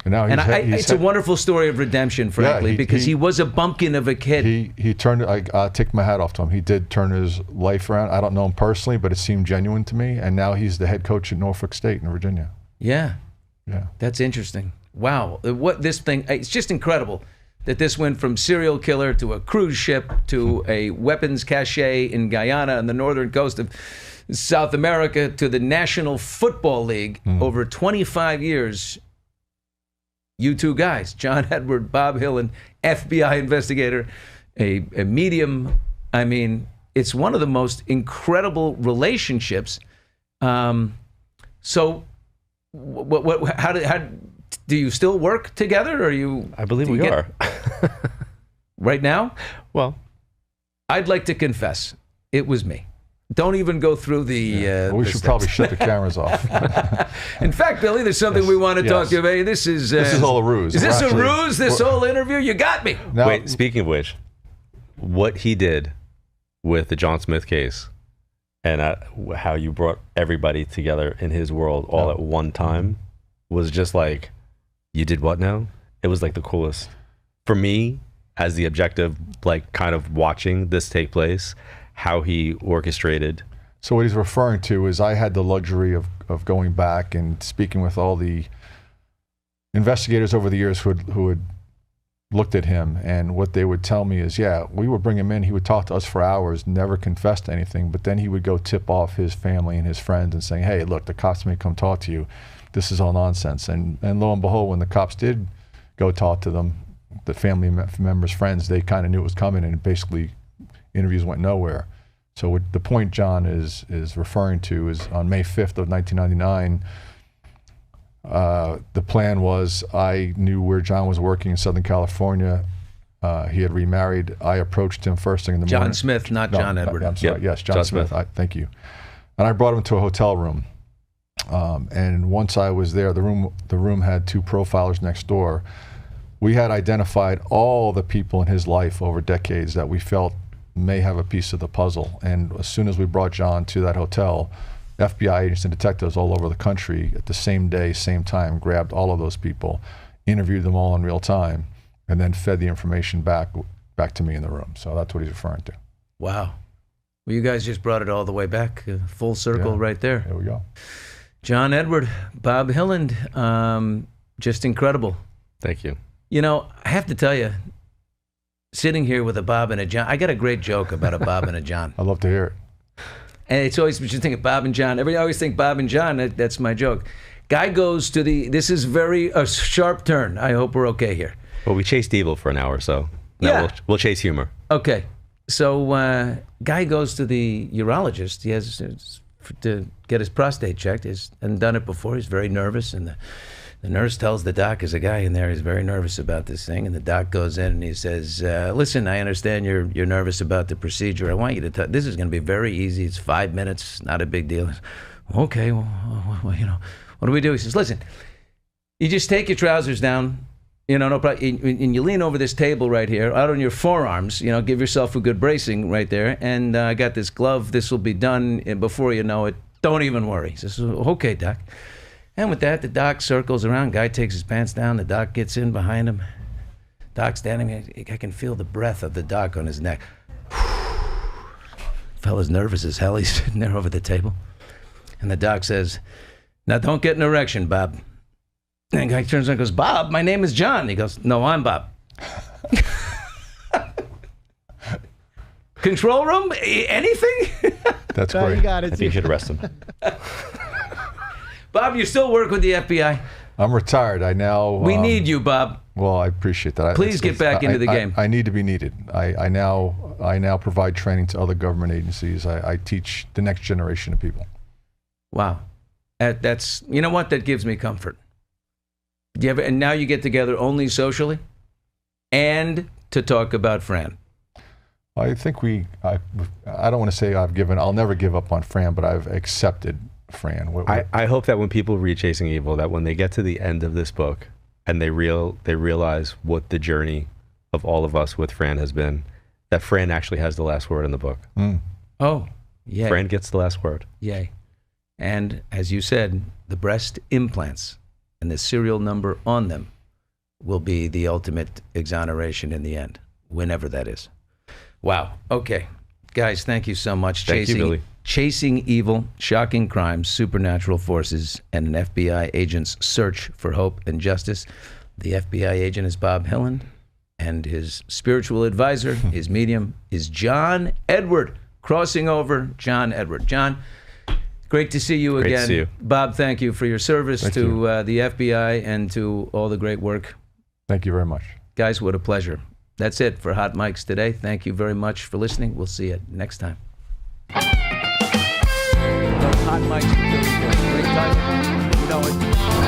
It's a wonderful story of redemption, frankly, because he was a bumpkin of a kid. He turned. I take my hat off to him. He did turn his life around. I don't know him personally, but it seemed genuine to me. And now he's the head coach at Norfolk State in Virginia. Yeah. That's interesting. Wow, what this thing? It's just incredible that this went from serial killer to a cruise ship to a weapons cache in Guyana on the northern coast of South America to the National Football League over 25 years. You two guys, John Edward, Bob Hilland, FBI investigator, a medium. I mean, it's one of the most incredible relationships. So, how do you still work together? Or you? I believe we are. Right now? Well, I'd like to confess, it was me. Don't even go through the... we should probably shut the cameras off. In fact, Billy, there's something we want to talk to you about. This is all a ruse. Is this a ruse, this whole interview? You got me. Now, wait, speaking of which, what he did with the John Smith case and how you brought everybody together in his world all at one time was just like, you did what now? It was like the coolest. For me, as the objective, like kind of watching this take place, how he orchestrated. So what he's referring to is I had the luxury of going back and speaking with all the investigators over the years who had looked at him, and what they would tell me is, yeah, we would bring him in, he would talk to us for hours, never confess to anything, but then he would go tip off his family and his friends and saying, hey, look, the cops may come talk to you. This is all nonsense. And lo and behold, when the cops did go talk to them, the family members, friends, they kind of knew it was coming, and basically interviews went nowhere. So what the point John is referring to is on May 5th of 1999, the plan was, I knew where John was working in Southern California. He had remarried. I approached him first thing in the morning. John Smith, not John Edward. I'm sorry. Yes, John Smith. Thank you. And I brought him to a hotel room. And once I was there, the room had 2 profilers next door. We had identified all the people in his life over decades that we felt may have a piece of the puzzle. And as soon as we brought John to that hotel, FBI agents and detectives all over the country at the same day, same time, grabbed all of those people, interviewed them all in real time, and then fed the information back to me in the room. So that's what he's referring to. Wow. Well, you guys just brought it all the way back, full circle right there. There we go. John Edward, Bob Hilland, just incredible. Thank you. You know, I have to tell you, sitting here with a Bob and a John, I got a great joke about a Bob and a John. I'd love to hear it. And it's always, you think of Bob and John. Everybody always think Bob and John. That's my joke. Guy goes to this is a sharp turn. I hope we're okay here. Well, we chased evil for an hour, so now Yeah. we'll chase humor. Okay. So guy goes to the urologist. He has to get his prostate checked. He's hadn't done it before. He's very nervous. And the nurse tells the doc, there's a guy in there, he's very nervous about this thing. And the doc goes in and he says, listen, I understand you're nervous about the procedure. I want you to this is going to be very easy. It's 5 minutes, not a big deal. Okay, well, you know, what do we do? He says, listen, you just take your trousers down, you know, no problem, and you lean over this table right here, out on your forearms, you know, give yourself a good bracing right there. And I got this glove. This will be done. And before you know it, don't even worry. He says, okay, doc. And with that, the doc circles around. Guy takes his pants down. The doc gets in behind him. Doc's standing there. I can feel the breath of the doc on his neck. Fella's nervous as hell. He's sitting there over the table. And the doc says, now don't get an erection, Bob. And the guy turns around and goes, Bob, my name is John. He goes, no, I'm Bob. Control room? Anything? That's No, great. you got I it. think you should arrest him. Bob, you still work with the FBI? I'm retired. I now... We need you, Bob. Well, I appreciate that. Please get back into the game. I need to be needed. I now provide training to other government agencies. I teach the next generation of people. Wow. That's, you know what? That gives me comfort. Do you ever, and now you get together only socially and to talk about Fran. I think I don't want to say I'll never give up on Fran, but I've accepted Fran. I hope that when people read Chasing Evil, that when they get to the end of this book and they realize what the journey of all of us with Fran has been, that Fran actually has the last word in the book. Oh, yeah. Fran gets the last word. Yay. And as you said, the breast implants and the serial number on them will be the ultimate exoneration in the end, whenever that is. Wow. Okay. Guys, thank you so much. Thank you, Billy. Chasing Evil, Shocking Crimes, Supernatural Forces, and an FBI agent's search for hope and justice. The FBI agent is Bob Hilland, and his spiritual advisor, his medium, is John Edward. Crossing over, John Edward. John, great to see you again. Great to see you. Bob, thank you for your service Thank to you. the FBI and to all the great work. Thank you very much. Guys, what a pleasure. That's it for Hot Mics today. Thank you very much for listening. We'll see you next time. Hot Mics. Great title. You know it.